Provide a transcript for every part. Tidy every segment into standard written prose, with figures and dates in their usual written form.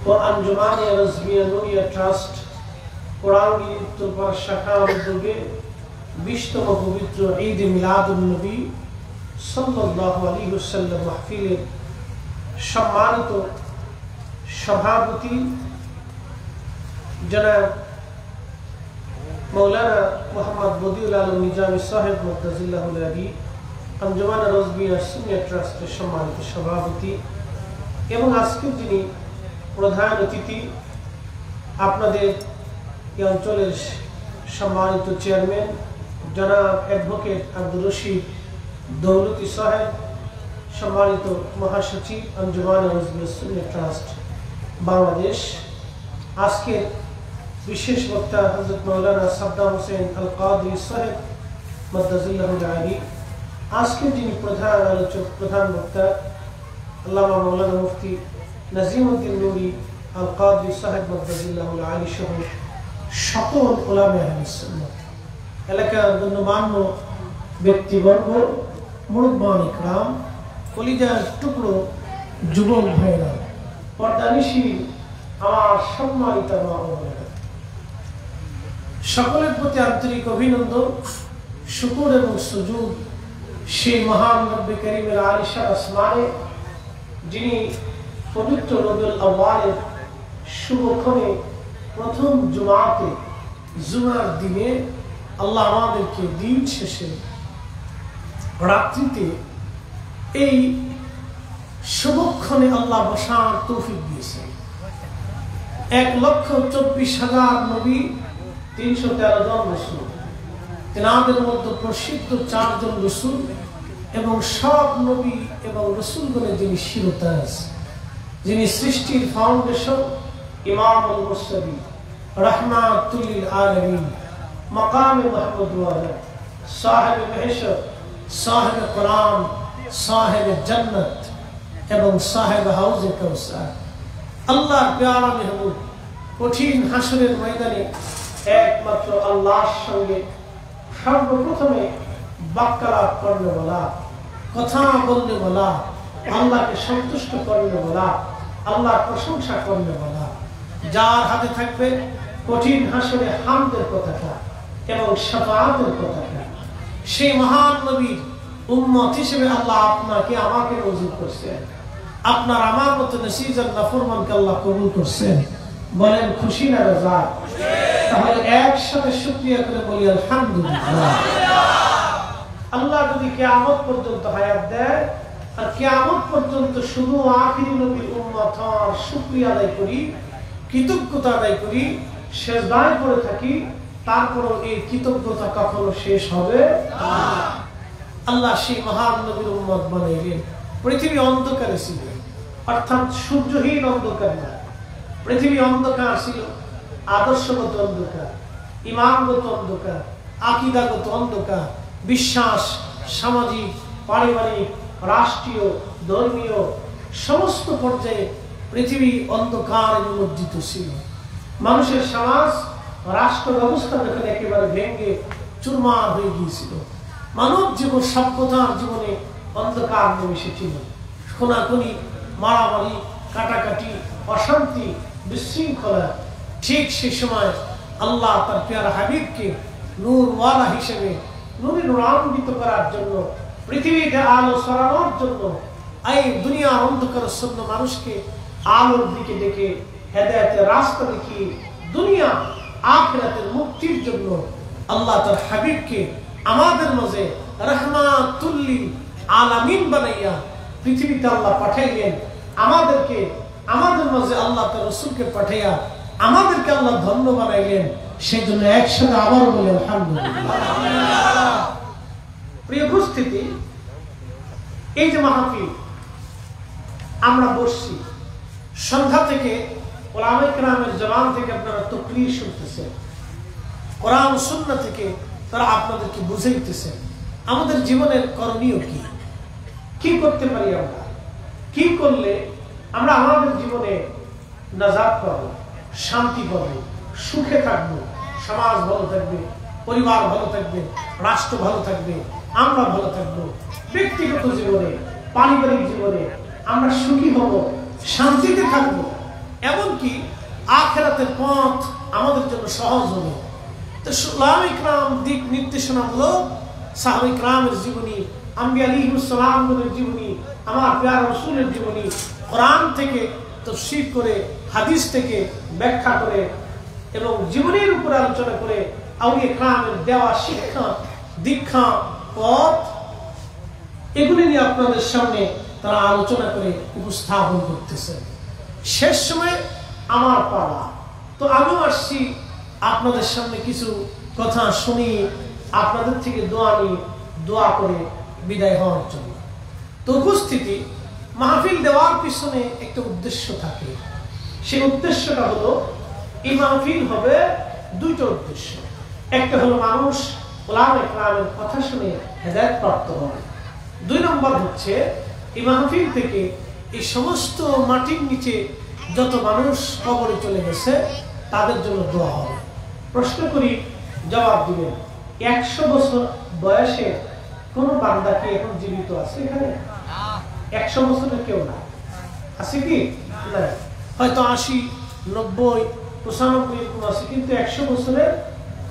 ও আঞ্জুমানে Razvia Nuria trust কোরআন উত্তরপাড়া শাখার উদ্যোগে 20তম পবিত্র ঈদ মিলাদুন নবী সাল্লাল্লাহু আলাইহি ওয়াসাল্লাম মাহফিলের সম্মানিত সভাপতি জনাব মৌলানা মোহাম্মদ বদিউল আলম নিজামী সাহেব মুদ্দাজিল্লাহুল আলী, আঞ্জুমান রাজবিয়া সিনিয়র ট্রাস্টের সম্মানিত সভাপতি এবং আজকের যিনি প্রধান অতিথি, আপনাদের এই অঞ্চলের সম্মানিত চেয়ারম্যান জনাব অ্যাডভোকেট আব্দুর রশিদ দৌলতি সাহেব, সম্মানিত মহাসচিব আঞ্জুমান রাজবিয়া সিনিয়র ট্রাস্ট বাংলাদেশ, আজকের বিশেষ বক্তা হযরত মাওলানা সাদ্দাম হোসেন আল কাদরি সাহেব মুদ্দাজিল্লাহুল আলী, আজকের যিনি প্রধান আলোচক প্রধান বক্তা আল্লামা মাওলানা মুফতি নাজিমউদ্দিন নুরি আল কাদরি সাহেব মুদ্দাজিল্লাহুল আলী সহ সকল উলামায়ে আহলে সুন্নাত, এলাকার গণ্যমান্য ব্যক্তিবর্গ, মুরব্বান ইকরাম, কলিজার টুকরো যুবক ভাইরা, পর্দানিশী আমার সম্মানিত মা ও বোনেরা, সকলের প্রতি আন্তরিক অভিনন্দন, শুকর এবং সুজুদ সেই মহান রব্বে কারীমের আলিশান আসমানে, যিনি পবিত্র রবিউল আউয়ালের শুভক্ষণে প্রথম জুমাতে জুমার দিনে আল্লাহ আমাদেরকে দিন শেষে রাত্রিতে এই শুভক্ষণে আল্লাহ বসার তৌফিক দিয়েছেন। 1,24,000 নবী, 313 জন রাসূল, তেনাদের মধ্যে প্রসিদ্ধ 4 জন রাসূল এবং সব নবী এবং রাসূলগণের যিনি শিরোতাজ, যিনি সৃষ্টির ফাউন্ডেশন, ইমামুল মুরসালিন, রাহমাতুল লিল আলামিন, মাকামে মাহমুদ ওয়ালা, সাহেব মেহশর, সাহেব কোরআন, সাহেব জান্নাত এবং সাহেব হাউজে কাউসার, আল্লাহর প্যারা মেহবুব, কঠিন হাসরের ময়দানে একমাত্র আল্লাহর সঙ্গে সর্বপ্রথমে বাক্যালাপ করলে বলা, কথা বললে বলা, আল্লাহকে সন্তুষ্ট করলে বলা, আল্লাহর প্রশংসা করলে বলা, যার হাতে থাকবে কঠিন হাসরে হামদের কথাটা এবং শাফাআতের কথাটা, সেই মহান নবীর উম্মত হিসেবে আল্লাহ আপনাকে আমাকে মঞ্জুর করছেন, আপনার আমার মতো নসিজান নাফরমানকে আল্লাহ কবুল করছেন। বলেন খুশি না রাজা? তাহলে একসাথে শুকরিয়া করে বলি আলহামদুলিল্লাহ। আল্লাহ যদি কিয়ামত পর্যন্ত হায়াত দেয় আর কিয়ামত পর্যন্ত শুধু আখিরি নবীর উম্মত হওয়ার শুকরিয়া আদায় করি, কৃতজ্ঞতা আদায় করি, সেজদায় পড়ে থাকি, তারপরও এই কৃতজ্ঞতা কখনো শেষ হবে না। আল্লাহ সেই মহান নবীর উম্মত বানাইলেন। পৃথিবী অন্ধকারে ছিল, অর্থাৎ সূর্যহীন অন্ধকার না, পৃথিবী অন্ধকার ছিল, আদর্শগত অন্ধকার, ইমানগত অন্ধকার, আকীদাগত অন্ধকার, বিশ্বাস, সামাজিক, পারিবারিক, রাষ্ট্রীয়, ধর্মীয় সমস্ত পর্যায়ে পৃথিবী অন্ধকারে নিমজ্জিত ছিল। মানুষের সমাজ, রাষ্ট্র ব্যবস্থা যখন একেবারে ভেঙে চুরমার হয়ে গিয়েছিল, মানব জীবন সভ্যতার জীবনে অন্ধকার নেমে এসেছিল। খুনাখুনি, মারামারি, কাটাকাটি, অশান্তি, বিশৃঙ্খলা। ঠিক সেই সময় আল্লাহ তার প্যারা হাবিবকে নূরওয়ালা হিসেবে নূরান্বিত করার জন্য, পৃথিবীতে আলো ছড়ানোর জন্য, এই দুনিয়ার অন্ধকারচ্ছন্ন মানুষকে আলোর দিকে ডেকে হেদায়েতের রাস্তা দেখিয়ে দুনিয়া আখিরাতের মুক্তির জন্য আল্লাহ তার হাবিবকে আমাদের মাঝে রাহমাতুল লিল আলামিন বানাইয়া পৃথিবীতে আল্লাহ পাঠাইলেন। আমাদেরকে আমাদের মাঝে আল্লাহ তার রাসূলকে পাঠাইয়া আমাদেরকে আল্লাহ ধন্য বানাইলেন। সেই জন্য একসাথে আবার বলি আলহামদুলিল্লাহ। প্রিয় উপস্থিতি, এই যে মাহফিল আমরা বসছি, সন্ধ্যা থেকে উলামায়ে কেরামের জবান থেকে আপনারা তাকরীর শুনতেছেন, কোরআন সুন্নাহ থেকে তারা আপনাদেরকে বুঝাইতেছেন আমাদের জীবনের করণীয় কি, কি করতে পারি আমরা, কি করলে আমরা আমাদের জীবনে নাজাত পাবো, শান্তি পাবো, সুখে থাকবো, সমাজ ভালো থাকবে, পরিবার ভালো থাকবে, রাষ্ট্র ভালো থাকবে, আমরা ভালো থাকবো, ব্যক্তিগত জীবনে, পারিবারিক জীবনে আমরা সুখী হব, শান্তিতে থাকবো। এমনকি আখিরাতের পথ আমাদের জন্য সহজ হবে। তো সাহাবায়ে ইকরাম দিক নির্দেশনামূলক সাহাবায়ে ইকরামের জীবনী, আম্বিয়া আলাইহিস সালামের জীবনী, আমার প্রিয় রাসূলের জীবনী কোরআন থেকে তাফসীর করে, হাদিস থেকে ব্যাখ্যা করে এবং জীবনের উপর আলোচনা করে আউলিয়া ইকরামের দেওয়া শিক্ষা, দীক্ষা, পথ এগুলি নিয়ে আপনাদের সামনে তারা আলোচনা করে উপস্থাপন করতেছে। শেষ সময় আমার পালা, তো আমিও আসছি আপনাদের সামনে কিছু কথা শুনি, আপনাদের থেকে দোয়া নিয়ে দোয়া করে বিদায় হওয়ার জন্য। তো উপস্থিতি মাহফিল দেওয়ার পিছনে একটা উদ্দেশ্য থাকে। সেই উদ্দেশ্যটা হলো এই মাহফিল হবে দুইটা উদ্দেশ্য। একটা হলো মানুষ উলামায়ে কেরামের কথা শুনে হেদায়েত প্রাপ্ত হবে। 2 নম্বর হচ্ছে এই মাহফিল থেকে এই সমস্ত মাটির নিচে যত মানুষ কবরে চলে গেছে তাদের জন্য দোয়া হবে। প্রশ্ন করি, জবাব দিবেন। 100 বছর বয়সে কোন বান্দা কি এখন জীবিত আছে এখানে? 100 বছরের কেউ না আছে কি? না, হয়তো 80, 90, 95 এরকম আছে, কিন্তু 100 বছরের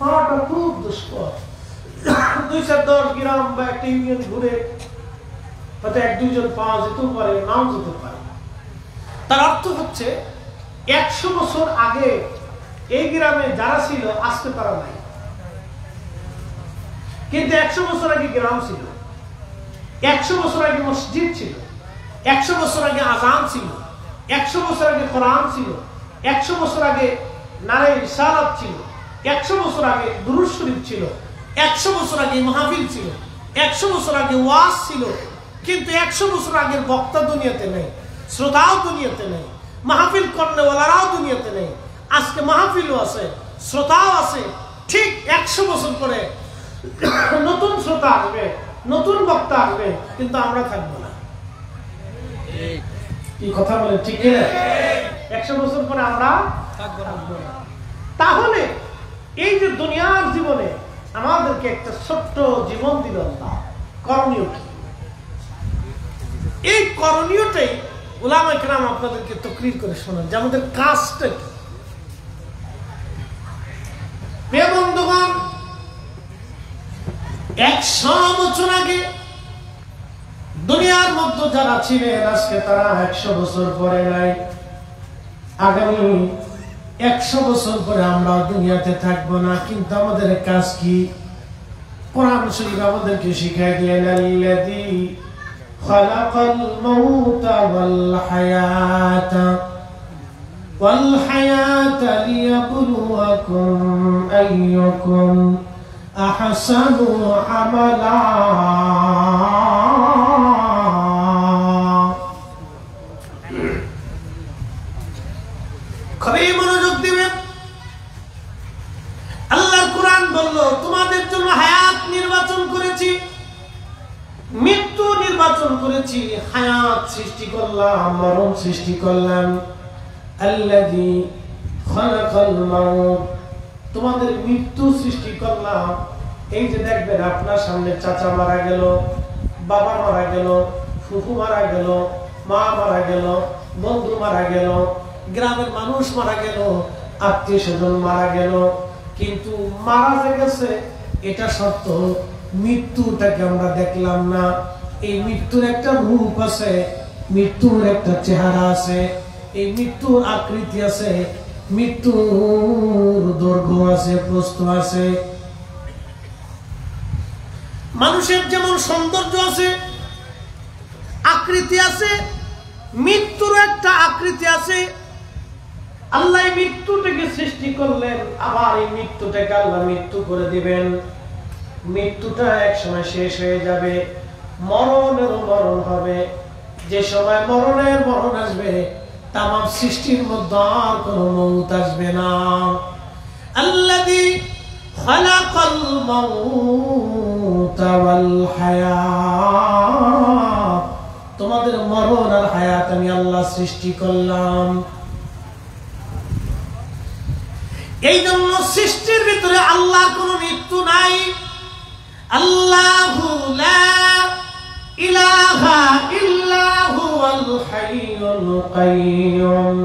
পাওয়াটা খুব দুষ্কর। 2-10 গ্রাম বা একটা ইউনিয়ন ঘুরে হয়তো 1-2 জন পাওয়া যেতেও পারে, নাও যেতে পারে। তার অর্থ হচ্ছে 100 বছর আগে এই গ্রামে যারা ছিল আজকে তারা নাই, কিন্তু 100 বছর আগে গ্রাম ছিল, 100 বছর আগে মসজিদ ছিল, 100 বছর আগে আযান ছিল, 100 বছর আগে কোরআন ছিল, 100 বছর আগে নারে রিসালাত ছিল, 100 বছর আগে দুরূদ শরীফ ছিল, 100 বছর আগে মাহফিল ছিল, 100 বছর আগে ওয়াজ ছিল, কিন্তু 100 বছর আগের বক্তা দুনিয়াতে নেই, শ্রোতাও দুনিয়াতে নেই, মাহফিল করনেওয়ালারাও দুনিয়াতে নেই। আজকে মাহফিলও আছে, শ্রোতাও আছে। ঠিক 100 বছর পরে নতুন শ্রোতা আসবে, নতুন বক্তা আসবে, কিন্তু আমরা থাকবো না। কি কথা বলে ঠিক না? 100 বছর পরে আমরা থাকবো না। তাহলে এই যে দুনিয়ার জীবনে আমাদেরকে একটা ছোট্ট জীবন দিল আল্লাহ, করণীয় কি? এই করণীয়টাই উলামায়ে কেরাম আপনাদেরকে তাকরীর করে শোনান যে আমাদের কাজটা কি। প্রিয় বন্ধুগণ, 100 বছর আগে দুনিয়ার মধ্যে যারা ছিলেন আজকে তারা 100 বছর পরে নাই। আগামী 100 বছর পরে আমরা দুনিয়াতে থাকবো না, কিন্তু আমাদের কাজ কি? কোরআন শরীফ আমাদেরকে শিখায় দিলেন, আল্লাযী খালাকাল মাউতা ওয়াল হায়াতা লিয়াবলুয়াকুম আইয়ুকুম আহসানু আমালা। খুবই মনোযোগ দিবেন। আল্লাহর কোরআন বলল, তোমাদের জন্য হায়াত নির্বাচন করেছি, মৃত্যু নির্বাচন করেছি, হায়াত সৃষ্টি করলাম, মরণ সৃষ্টি করলাম। আল্লাযী খালাকাল মাউত, তোমাদের মৃত্যু সৃষ্টি করলাম। এই যে দেখবেন আপনার সামনে চাচা মারা গেল, বাবা মারা গেল, ফুফু মারা গেল, মা মারা গেল, বন্ধু মারা গেল, গ্রামের মানুষ মারা গেল, আত্মীয় স্বজন মারা গেল, কিন্তু মারা যে গেছে এটা সত্য, মৃত্যুটাকে আমরা দেখলাম না। এই মৃত্যুর একটা রূপ আছে, মৃত্যুর একটা চেহারা আছে, এই মৃত্যুর আকৃতি আছে, মৃত্যুর দৈর্ঘ্য আছে, প্রস্থ আছে। মানুষের যেমন সৌন্দর্য আছে, আকৃতি আছে, মৃত্যুর একটা আকৃতি আছে। আল্লাহ মৃত্যুটাকে সৃষ্টি করলেন, আবার এই মৃত্যুটাকে আল্লাহ মৃত্যু করে দিবেন। মৃত্যুটা এক সময় শেষ হয়ে যাবে, মরণেরও মরণ হবে। যে সময় মরণের মরণ আসবে, তামাম সৃষ্টির মধ্যে আর কোনো মউত আসবে না। আল্লাযী খালাকাল মাউতা ওয়াল হায়াত, তোমাদের মরণ আর হায়াত আমি আল্লাহ সৃষ্টি করলাম। এই জন্য সৃষ্টির ভিতরে আল্লাহর কোনো মৃত্যু নাই। আল্লাহু লা ইলাহা ইল্লা হুয়াল হাইয়ুল কাইয়্যুম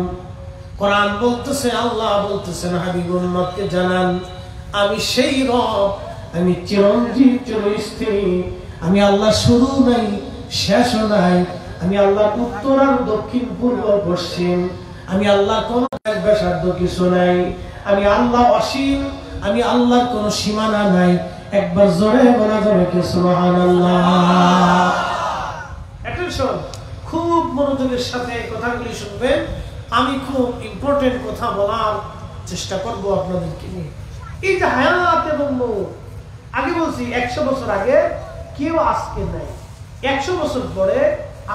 কোরআন বলতেছে, আল্লাহ বলতেছেন হাবিব উম্মতকে জানান আমি সেই রব, আমি চিরঞ্জীব চিরস্থায়ী, আমি আল্লাহ শুরু নাই শেষও নাই, আমি আল্লাহ উত্তর আর দক্ষিণ পূর্ব পশ্চিম, আমি আল্লাহ কোন ব্যাসার্ধ কিছু নাই, আমি আল্লাহ অসীম, আমি আল্লাহর কোন সীমানা নাই। একবার জোরে বলা যাবে কি সুবহানাল্লাহ? অ্যাটেনশন, খুব মনোযোগের সাথে কথাগুলি শুনবেন। আমি খুব ইম্পর্টেন্ট কথা বলার চেষ্টা করব আপনাদেরকে নিয়ে। এই যে হায়াত এবং মৌত, আগে বলছি 100 বছর আগে কেউ আজকে নাই, 100 বছর পরে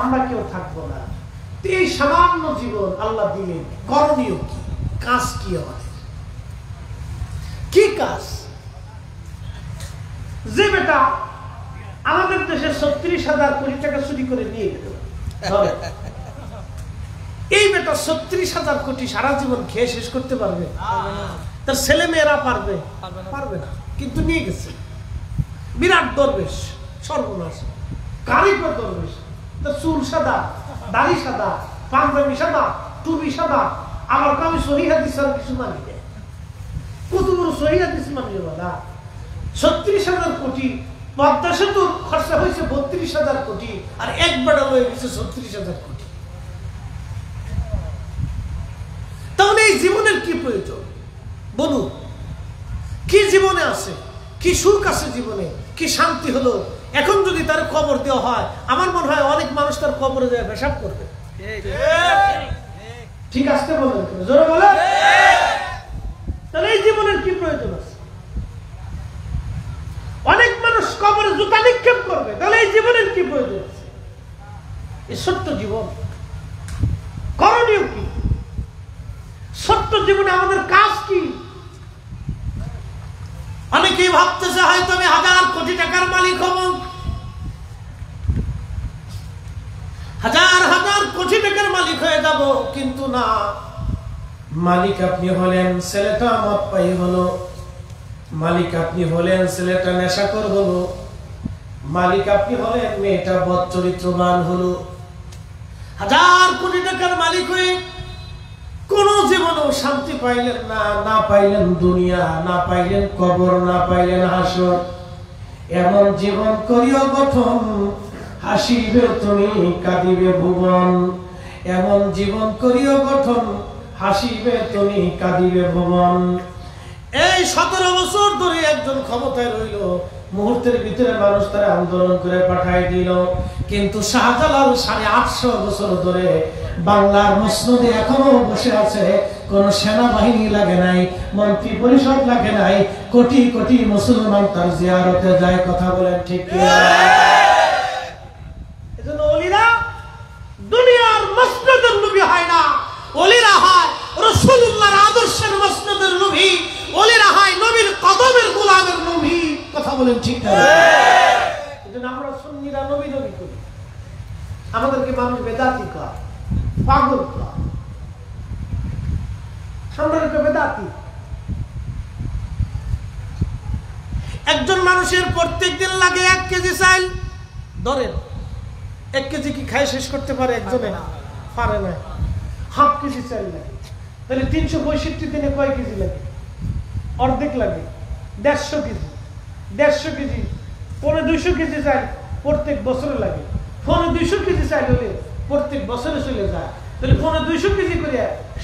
আমরা কেউ থাকবো না। এই সামান্য জীবন আল্লাহ দিলেন, করণীয় কি, কাজ কি, আমাদের কি কাজ? যে বেটা আমাদের দেশে 36,000 কোটি টাকা চুরি করে নিয়ে গেল, এই বেটা 36,000 কোটি সারা জীবন খেয়ে শেষ করতে পারবে? তার ছেলে মেয়েরা পারবে? পারবে না, কিন্তু নিয়ে গেছে। বিরাট দরবেশ, সর্বনাশ, কারিগর দরবেশ, তার চুল সাদা, দাড়ি সাদা, পাঞ্জাবি সাদা, টুপি সাদা, আমার কামি সহি হাদিস আর কিছু মানি দেয়। কত বড় সহি হাদিস মানিয়ে বলা? 36,000 কোটি, পদ্মা সেতু খরচা হয়েছে 32,000 কোটি, আর এক বেড়া হয়ে গেছে 36,000 কোটি। তাহলে এই জীবনের কি প্রয়োজন বলুন? কি জীবনে আছে, কি সুখ আছে জীবনে, কি শান্তি হলো? এখন যদি তার কবর দেওয়া হয়, আমার মনে হয় অনেক মানুষ তার কবরে যায় পেশাব করবে। ঠিক আসতে বলেন, জোরে বলেন। তাহলে এই জীবনের কি প্রয়োজন আছে? অনেক মানুষ কবরে জুতা নিক্ষেপ করবে, তাহলে এই জীবনের কি প্রয়োজন আছে? এই ছোট্ট জীবন, করণীয় কি? ছোট্ট জীবনে আমাদের কাজ কি? অনেকেই ভাবতেছে হয়তো আমি 1000 কোটি টাকার মালিক হব, 1000 কোটি টাকার মালিক হয়ে যাব, কিন্তু না। মালিক আপনি হলেন, ছেলেটা মদ পাই হলো, মালিক আপনি হলেন, ছেলেটা নেশাখোর হলো, মালিক আপনি হলেন, মেয়েটা বদ চরিত্রবান হলো। 1000 কোটি টাকার মালিক হয়ে কোন জীবনেও শান্তি পাইলেন না, না পাইলেন দুনিয়া, না পাইলেন কবর, না পাইলেন হাসর। এমন জীবন করিও গঠন, হাসিবে তুমি কাঁদিবে ভুবন। এমন জীবন করিও গঠন, হাসিবে তুমি কাঁদিবে ভুবন। এই 17 বছর ধরে একজন ক্ষমতায় রইল, মুহূর্তের ভিতরে মানুষ তারা আন্দোলন করে পাঠাই দিল। কিন্তু শাহজালাল 850 বছর ধরে বাংলার মসনদে এখনো বসে আছে। কোন সেনাবাহিনী লাগে নাই, মন্ত্রী পরিষদ লাগে নাই, কোটি কোটি মুসলমান তার জিয়ারতে যায়। কথা বলেন ঠিক কি? এজন্য ওলিরা দুনিয়ার মসনদের নবী হয় না, ওলিরা হয় রাসূলুল্লাহর আদর্শের মসনদের নবী, ওলিরা হয় নবীর কদমের গোলামের নবী। কথা বলেন ঠিক না? এজন্য আমরা সুন্নিরা নবী নবী করি, আমাদেরকে মানুষ বেদাতি কয়, পাগল কয়, আমরা বেদাতি। একজন মানুষের প্রত্যেকদিন লাগে 1 কেজি চাল, ধরেন 1 কেজি কি খাই শেষ করতে পারে? একজনে পারে না। হাফ কেজি চাল লাগে, তাহলে 365 দিনে কয় কেজি লাগে? অর্ধেক লাগে, 150 কেজি। 150 কেজি, 200 কেজি চাল প্রত্যেক বছরে লাগে। 200 কেজি চাল হলে প্রত্যেক বছরে চলে যায়, তাহলে 200 কেজি করে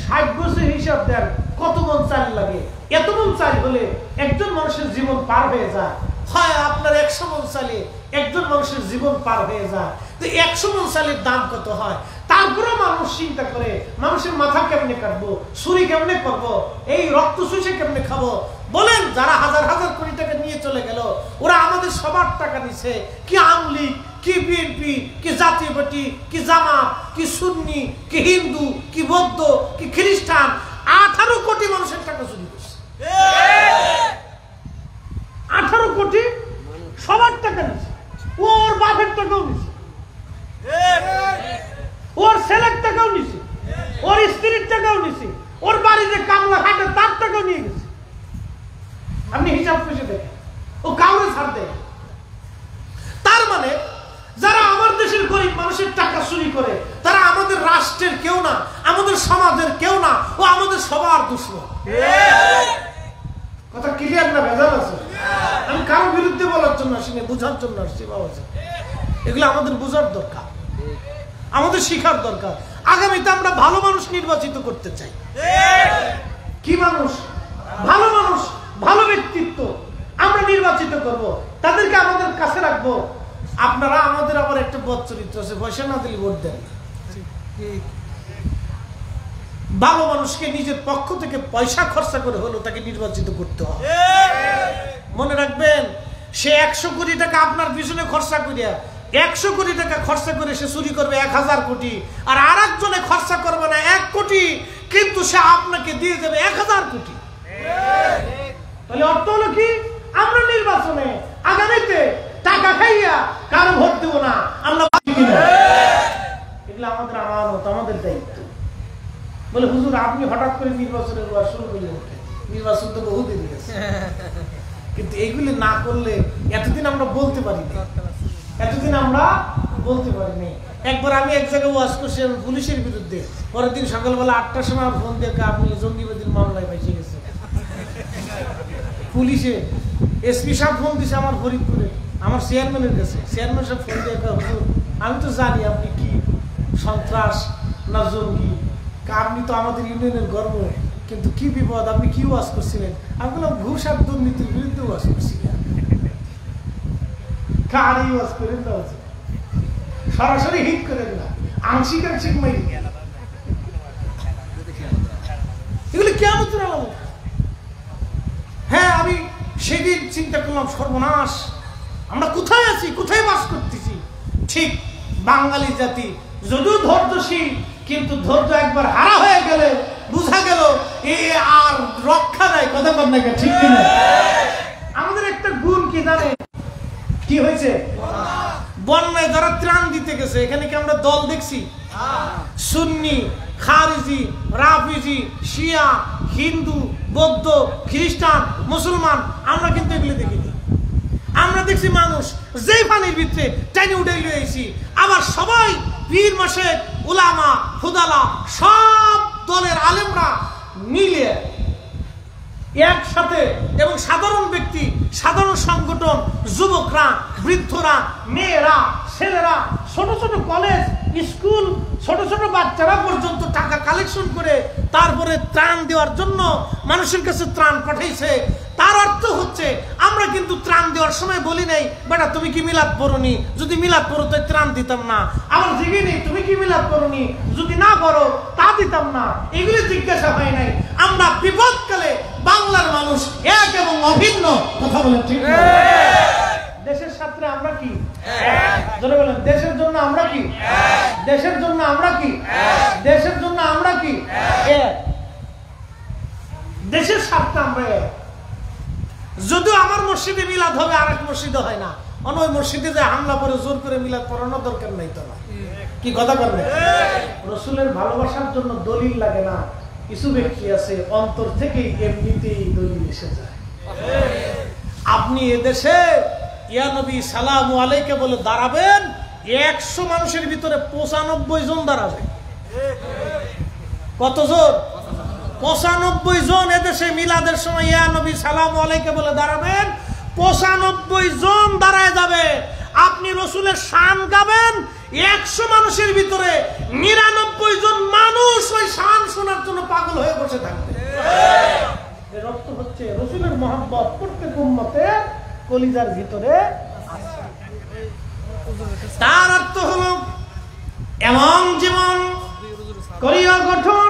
60 বছর হিসাব দেন কত মন চাল লাগে। এত মন চাল হলে একজন মানুষের জীবন পার হয়ে যায়। হয় আপনার 100 মন চালে একজন মানুষের জীবন পার হয়ে যায়। তো 100 মন চালের দাম কত হয়? তারপরে মানুষ চিন্তা করে মানুষের মাথা কেমনে কাটবো, ছুরি কেমনে করবো, এই রক্ত শুষে কেমনে খাবো। বলেন, যারা 1000 কোটি টাকা নিয়ে চলে গেল, ওরা আমাদের সবার টাকা নিছে। কি আওয়ামী লীগ, কি বিএনপি, কি জাতীয় পার্টি, কি জামাত, কি সুন্নি, কি হিন্দু, কি বৌদ্ধ, কি খ্রিস্টান, 18 কোটি মানুষের টাকা চুরি করছে। 18 কোটি সবার টাকা নিছে। ওর বাপের টাকাও নিছে, ওর ছেলের টাকাও নিছে, ওর স্ত্রীর টাকাও নিছে, ওর বাড়িতে কামলা খাটে তার টাকাও নিয়ে গেছে। আপনি হিসাব করে দেখেন, ও কাউরে ছাড় দেয়। তার মানে যারা আমার দেশের গরিব মানুষের টাকা চুরি করে, তারা আমাদের আমাদের রাষ্ট্রের কেউ না, আমাদের সমাজের কেউ না, ও আমাদের সবার দুশমন। কথা ক্লিয়ার না ভেজাল আছে? আমি কারোর বিরুদ্ধে বলার জন্য আসিনি, বোঝার জন্য আসছি বাবা। এগুলো আমাদের বোঝার দরকার, আমাদের শিখার দরকার। আগামীতে আমরা ভালো মানুষ নির্বাচিত করতে চাই। কি মানুষ? ভালো মানুষ, ভালো ব্যক্তিত্ব আমরা নির্বাচিত করব, তাদেরকে আমাদের কাছে রাখবো। আপনারা আমাদের আবার একটা বদ চরিত্র আছে, পয়সা না দিলে ভোট দেন। ভালো মানুষকে নিজের পক্ষ থেকে পয়সা খরচা করে হলো তাকে নির্বাচিত করতে হবে। মনে রাখবেন, সে 100 কোটি টাকা আপনার পিছনে খরচা করিয়া 100 কোটি টাকা খরচা করে সে চুরি করবে 1000 কোটি, আর আরেকজনে খরচা করবে না 1 কোটি, কিন্তু সে আপনাকে দিয়ে দেবে 1000 কোটি। তাহলে অর্থ হলো কি? আমরা নির্বাচনে আগামীতে টাকা খাইয়া কারো ভোট দেব না, আমরা এগুলো আমাদের আমানত, আমাদের দায়িত্ব। বলে হুজুর আপনি হঠাৎ করে নির্বাচনের শুরু করলে, নির্বাচন তো বহু দেরি আছে, কিন্তু এইগুলি না করলে এতদিন আমরা বলতে পারিনি, এতদিন আমরা বলতে পারিনি। একবার আমি এক জায়গায় ওয়াজ করছি পুলিশের বিরুদ্ধে, পরের দিন সকালবেলা 8টার সময় ফোন দেখে আপনি জঙ্গিবাদীর মামলায় বেঁচে গেছে। পুলিশে এসপি সাহেব ফোন দিছে আমার ফরিদপুরে, আমার চেয়ারম্যানের কাছে। চেয়ারম্যান সাহেব ফোন দিয়ে হুজুর আমি তো জানি আপনি কি সন্ত্রাস না জঙ্গি, আপনি তো আমাদের ইউনিয়নের গর্ব, কিন্তু কি বিপদ, আপনি কি ওয়াজ করছিলেন? আমি বললাম ঘুষ আর দুর্নীতির বিরুদ্ধে ওয়াজ করছিলেন। কার এই ওয়াজ করেন না, সরাসরি হিট করেন না, আংশিক আংশিক মাইল এগুলি কেমন আলাদা। হ্যাঁ, আমি সেদিন চিন্তা করলাম সর্বনাশ, আমরা কোথায় আছি, কোথায় বাস করতেছি। ঠিক বাঙালি জাতি যদিও ধৈর্যশীল, কিন্তু ধৈর্য একবার হারা হয়ে গেলে বুঝা গেল এ আর রক্ষা নাই। কথা বল না, ঠিক কিনা? আমাদের একটা গুণ কি জানে কি হয়েছে? বন্যায় যারা ত্রাণ দিতে গেছে, এখানে কি আমরা দল দেখছি? সুন্নি, খারিজি, রাফিজি, শিয়া, হিন্দু, বৌদ্ধ, খ্রিস্টান, মুসলমান, আমরা কিন্তু এগুলো দেখিনি। আমরা দেখছি মানুষ যেই পানির ভিতরে টাইনে উঠে এসেছি, আবার সবাই পীর মাসেক, উলামা, ফুদালা, সব দলের আলেমরা মিলে একসাথে, এবং সাধারণ ব্যক্তি, সাধারণ সংগঠন, যুবকরা, বৃদ্ধরা, মেয়েরা, ছেলেরা, ছোট ছোট কলেজ, স্কুল, ছোট ছোট বাচ্চারা পর্যন্ত টাকা কালেকশন করে তারপরে ত্রাণ দেওয়ার জন্য মানুষের কাছে ত্রাণ পাঠাইছে। তার অর্থ হচ্ছে আমরা কিন্তু ত্রাণ দেওয়ার সময় বলি নাই বেটা তুমি কি মিলাদ পড়নি, যদি মিলাদ পড়ো তো ত্রাণ দিতাম না। আবার জিজ্ঞেস নেই তুমি কি মিলাদ পড়নি, যদি না পড়ো তা দিতাম না। এগুলি জিজ্ঞাসা হয় নাই। আমরা বিপদকালে বাংলার মানুষ এক এবং অভিন্ন। কথা বলেন ঠিক না? দেশের সাথে আমরা কি জোরে বলেন, দেশের জন্য আমরা কি, দেশের জন্য আমরা কি, দেশের জন্য আমরা কি এক, দেশের স্বার্থে আমরা এক। যদিও আমার মসজিদে মিলাদ হবে, আর এক মসজিদে হয় না, অন্য ওই মসজিদে যে হামলা করে জোর করে মিলাদ পড়ানোর দরকার নাই। তো কি কথা বলবে? রসুলের ভালোবাসার জন্য দলিল লাগে না। কিছু ব্যক্তি আছে অন্তর থেকেই এমনিতেই দলিল এসে যায়। আপনি এদেশে ইয়া নবী সালামু আলাইকে বলে দাঁড়াবেন, 100 মানুষের ভিতরে 95 জন দাঁড়াবে। কত জন? 95 জন এদেশে মিলাদের সময় ইয়া নবী সালামু আলাইকে বলে দাঁড়াবেন, 95 জন দাঁড়ায় যাবে। আপনি রসুলের শান গাবেন, 100 মানুষের ভিতরে 99 জন মানুষ ওই শান শোনার জন্য পাগল হয়ে বসে থাকবে। এর অর্থ হচ্ছে রসুলের মহব্বত প্রত্যেক উম্মতের কলিজার ভিতরে আছে। তার অর্থ হলো এমন জীবন করিয়া গঠন,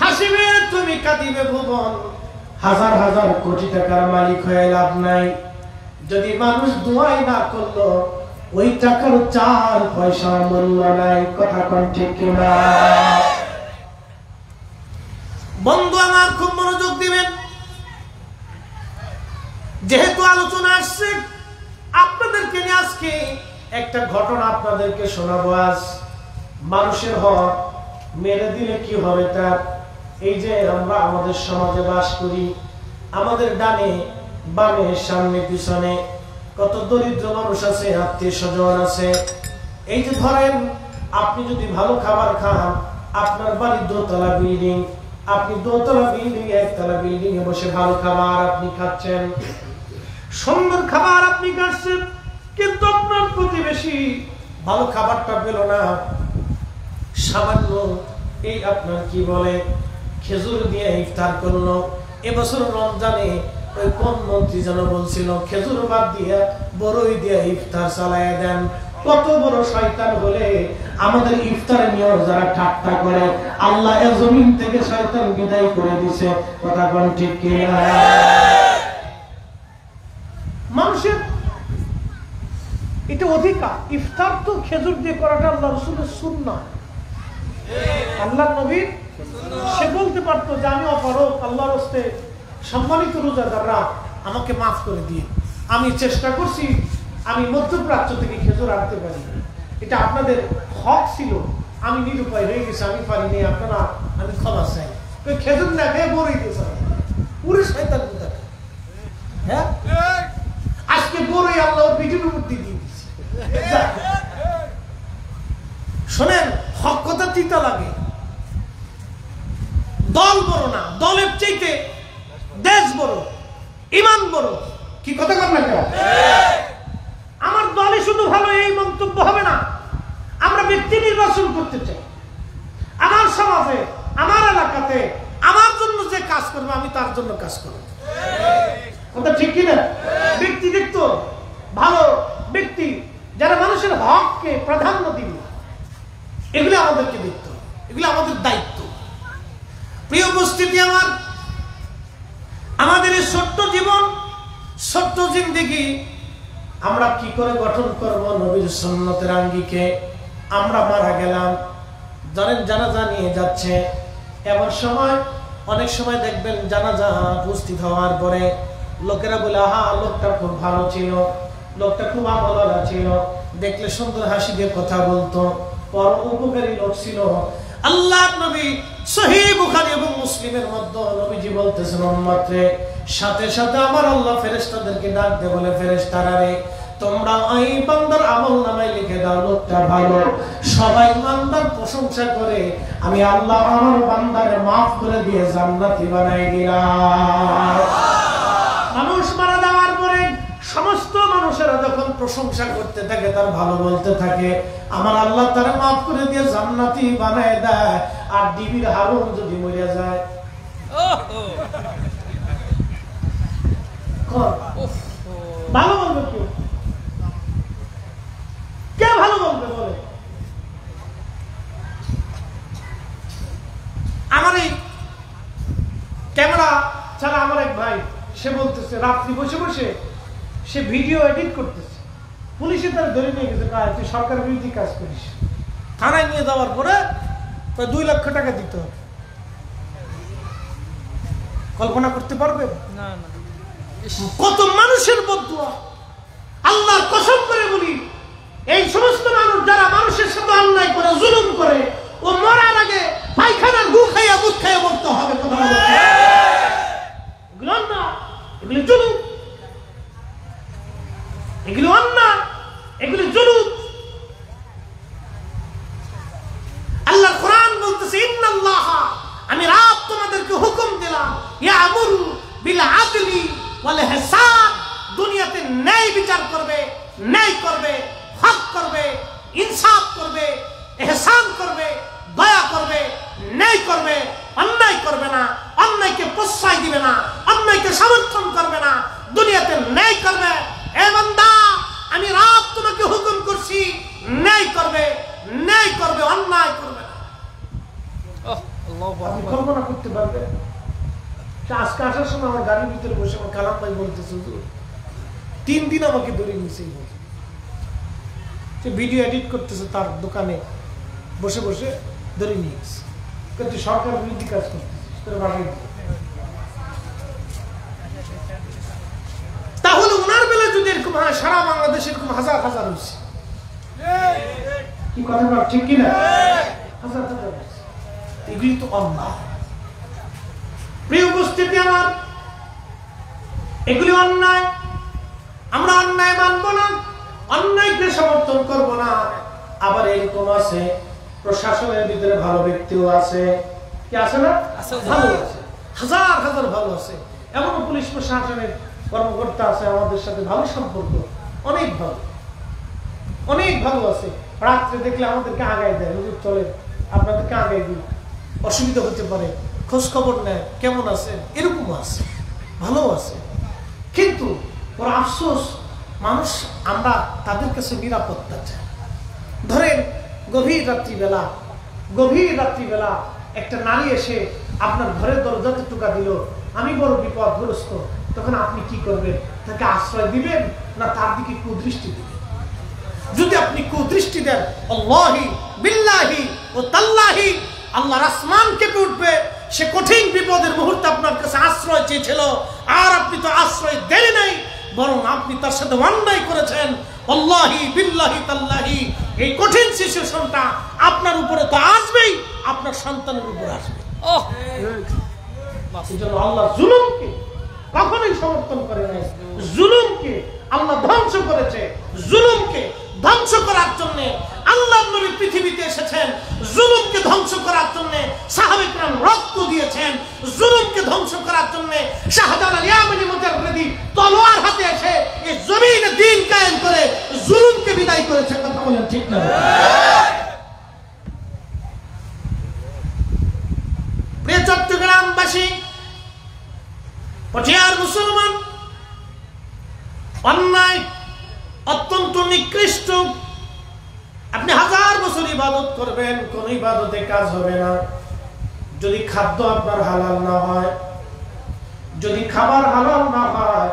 হাসিবে তুমি কাঁদিবে ভুবন। হাজার হাজার কোটি টাকার মালিক হয়ে লাভ নাই যদি মানুষ দোয়াই না করলো, ওই টাকার 4 পয়সা মূল্য নাই। কথা কোন ঠিক কিনা? বন্ধু আমার খুব মনোযোগ দিবেন, যেহেতু আলোচনা আসছে আপনাদেরকে নিয়ে আজকে একটা ঘটনা আপনাদেরকে শোনাবো। আজ মানুষের হক মেরে দিলে কি হবে তার। এই যে আমরা আমাদের সমাজে বাস করি, আমাদের ডানে বামে সামনে পিছনে কত দরিদ্র মানুষ আছে, আত্মীয় স্বজন আছে। এই যে ধরেন আপনি যদি ভালো খাবার খান, আপনার বাড়ি দোতলা বিল্ডিং, আপনি দোতলা বিল্ডিং একতলা বিল্ডিং এ বসে ভালো খাবার আপনি খাচ্ছেন, সুন্দর খাবার আপনি খাচ্ছেন, কিন্তু আপনার প্রতিবেশী ভালো খাবারটা পেল না, সামান্য এই আপনার কি বলে খেজুর দিয়ে ইফতার করলো। এবছর রমজানে ওই কোন মন্ত্রী যেন বলছিল খেজুর বাদ দিয়ে বড়ই দিয়ে ইফতার চালায় দেন। কত বড় শয়তান হলে আমাদের ইফতার নিয়ে যারা ঠাট্টা করে, আল্লাহ এর জমিন থেকে শয়তান বিদায় করে দিছে। কথা কোন ঠিক কিনা? মানুষের এটা অধিকার। ইফতার তো খেজুর দিয়ে করাটা আল্লাহ রাসূলের সুন্নাহ, আল্লাহ নবী। সে বলতে পারতো যে আমি অপারগ, আল্লাহর হস্তে সম্মানিত রোজাদাররা আমাকে মাফ করে দিয়ে, আমি চেষ্টা করছি আমি মধ্যপ্রাচ্য থেকে খেজুর আনতে পারি, এটা আপনাদের হক ছিল, আমি নিরুপায় হয়ে গেছি, আমি পারিনি, আপনারা আমি ক্ষমা চাই। খেজুর না খেয়ে বড়ই দিয়েছে পুরো শয়তান কোথায়। হ্যাঁ, আজকে বড়ই আল্লাহ পিঠের উপর দিয়ে দিয়েছে। শোনেন, হক কথা তিতা লাগে। দল বড় না, দলের চাইতে দেশ বড়, ইমান বড়। কি কথা কর না কেন? আমার দলে শুধু ভালো এই মন্তব্য হবে না, আমরা ব্যক্তি নির্বাচন করতে চাই। আমার সমাজে, আমার এলাকাতে আমার জন্য যে কাজ করবে আমি তার জন্য কাজ করব। কথা ঠিক কিনা? ব্যক্তি দেখতো ভালো ব্যক্তি যারা মানুষের হককে প্রাধান্য দিবে, এগুলো আমাদেরকে দেখতে হবে, এগুলো আমাদের দায়িত্ব। প্রিয় উপস্থিতি, আমাদের এই ছোট্ট জীবন, ছোট্ট জিন্দেগি আমরা কি করে গঠন করব নবীর সুন্নতের আঙ্গিকে? আমরা মারা গেলাম, ধরেন জানাজা নিয়ে যাচ্ছে, এমন সময় অনেক সময় দেখবেন জানাজা উপস্থিত হওয়ার পরে লোকেরা বলে আহা লোকটা খুব ভালো ছিল, লোকটা খুব আমলওয়ালা ছিল, দেখলে সুন্দর হাসি দিয়ে কথা বলতো, পর উপকারী লোক ছিল। আল্লাহর নবী সহিহ বুখারী এবং মুসলিমের মধ্যে নবীজি বলতেছেন উম্মতরে, সাথে সাথে আমার আল্লাহ ফেরেশতাদেরকে ডাক দিয়ে বলে, ফেরেশতারা রে, তোমরা এই বান্দার আমলনামায় লিখে দাও লোকটা ভালো। সবাই বান্দার প্রশংসা করে, আমি আল্লাহ আমার বান্দারে maaf করে দিয়ে জান্নাতি বানাই দিলাম। মানুষ মারা যাওয়ার পরে সমস্ত মানুষেরা যখন প্রশংসা করতে থাকে, তার ভালো বলতে থাকে, আমার আল্লাহ তারে maaf করে দিয়ে জান্নাতি বানায় দেয়। আর ডিবির হারুন যদি মরে যায়, ভালো বলবে কেউ? কে ভালো বলবে বলে? আমার এই ক্যামেরা ছাড়া আমার এক ভাই, সে বলতেছে রাত্রি বসে বসে সে ভিডিও এডিট করতেছে, পুলিশে তারা ধরে নিয়ে গেছে, তুই সরকার বিরোধী কাজ করিস। থানায় নিয়ে যাওয়ার পরে 2 লক্ষ টাকা দিতে হবে। কল্পনা করতে পারবে? কত মানুষের বদদুয়া। আল্লাহর কসম করে বলি, এই সমস্ত মানুষ যারা মানুষের সাথে অন্যায় করে, জুলুম করে, ও মরার আগে পায়খানার গু খাইয়া বুধ খাইয়া মরতে হবে। এগুলো অন্যায়, এগুলো জুলুম, এগুলো অন্যায়, এগুলো জুলুম। আল্লাহ কোরআন বলতেছে, ইন্নাল্লাহ, আমি রব তোমাদেরকে হুকুম দিলাম, ইয়ামুরু বিল আদলি ওয়াল ইহসান, দুনিয়াতে ন্যায় বিচার করবে, ন্যায় করবে, হক করবে, ইনসাফ করবে, ইহসান করবে, দয়া করবে, ন্যায় করবে, অন্যায় করবে না, অন্যায়কে প্রশ্রয় দিবে না, অন্যায়কে সমর্থন করবে না, দুনিয়াতে ন্যায় করবে। এ বান্দা, আমি রব তোমাকে হুকুম করছি, ন্যায় করবে, ন্যায় করবে, অন্যায় করবে না। আপনি কল্পনা করতে পারবে? আজকে আসার সময় আমার গাড়ির ভিতরে বসে আমার কালাম ভাই বলতেছে, 3 দিন আমাকে ধরে নিয়েছে, ভিডিও এডিট করতেছে, তার দোকানে বসে বসে ধরে নিয়েছে, কিন্তু সরকার বিরোধী কাজ করতেছে। তাহলে ওনার বেলা যদি এরকম হয়, সারা বাংলাদেশে এরকম হাজার হাজার হয়েছে। কি কথা ঠিক কিনা? হাজার হাজার হয়েছে। এগুলি তো অন্যায়। প্রিয় উপস্থিতি আমার, এগুলি অন্যায়। আমরা অন্যায় মানব না, অন্যায়কে সমর্থন করব না। আবার এরকম আছে প্রশাসনের ভিতরে ভালো ব্যক্তিও আছে, কি আছে না? ভালো আছে, হাজার হাজার ভালো আছে। এমন পুলিশ প্রশাসনের কর্মকর্তা আছে আমাদের সাথে ভালো সম্পর্ক, অনেক ভালো, অনেক ভালো আছে। রাত্রে দেখলে আমাদেরকে আগায় দেয়, হুজুর চলে আপনাদেরকে আগায় দিই, অসুবিধা হতে পারে, খোঁজ খবর নেয়, কেমন আছে, এরকম আছে, ভালো আছে। কিন্তু ওরা আফসোস, মানুষ আমরা তাদের কাছে নিরাপত্তা চাই। ধরেন গভীর রাত্রিবেলা একটা নারী এসে আপনার ঘরের দরজাতে টোকা দিল, আমি বড় বিপদগ্রস্ত, তখন আপনি কি করবেন? তাকে আশ্রয় দিবেন না তার দিকে কুদৃষ্টি দিবেন? যদি আপনি কুদৃষ্টি দেন, আল্লাহি বিল্লাহি ও তাল্লাহি, আল্লাহর আসমান কেঁপে উঠবে। সে কঠিন বিপদের মুহূর্তে আপনার কাছে আশ্রয় চেয়েছিল, আর আপনি তো আশ্রয় দেন নাই, বরং আপনি তার সাথে অন্যায় করেছেন। আল্লাহি বিল্লাহি তাল্লাহি, এই কঠিন সিচুয়েশনটা আপনার উপরে তো আসবেই, আপনার সন্তানের উপর আসবে। এজন্য আল্লাহ জুলুমকে কখনোই সমর্থন করে নাই। জুলুমকে আল্লাহ ধ্বংস করেছে। জুলুমকে ধ্বংস করার জন্য আল্লাহর নবী পৃথিবীতে এসেছেন। জুলুমকে ধ্বংস করার জন্য সাহাবায়ে কেরাম রক্ত দিয়েছেন। জুলুমকে ধ্বংস করার জন্য শাহজালাল ইয়ামানি মুজাররিদি তলোয়ার হাতে এসে এই জমিনে দ্বীন কায়েম করে জুলুমকে বিদায় করেছে। কথা বলেন ঠিক না? প্রিয় চট্টগ্রামবাসী, পটিয়ার মুসলমান, অন্যায় অত্যন্ত নিকৃষ্ট। আপনি হাজার বছর ইবাদত করবেন, কোন ইবাদতে কাজ হবে না যদি খাদ্য আপনার হালাল না হয়। যদি খাবার হালাল না হয়,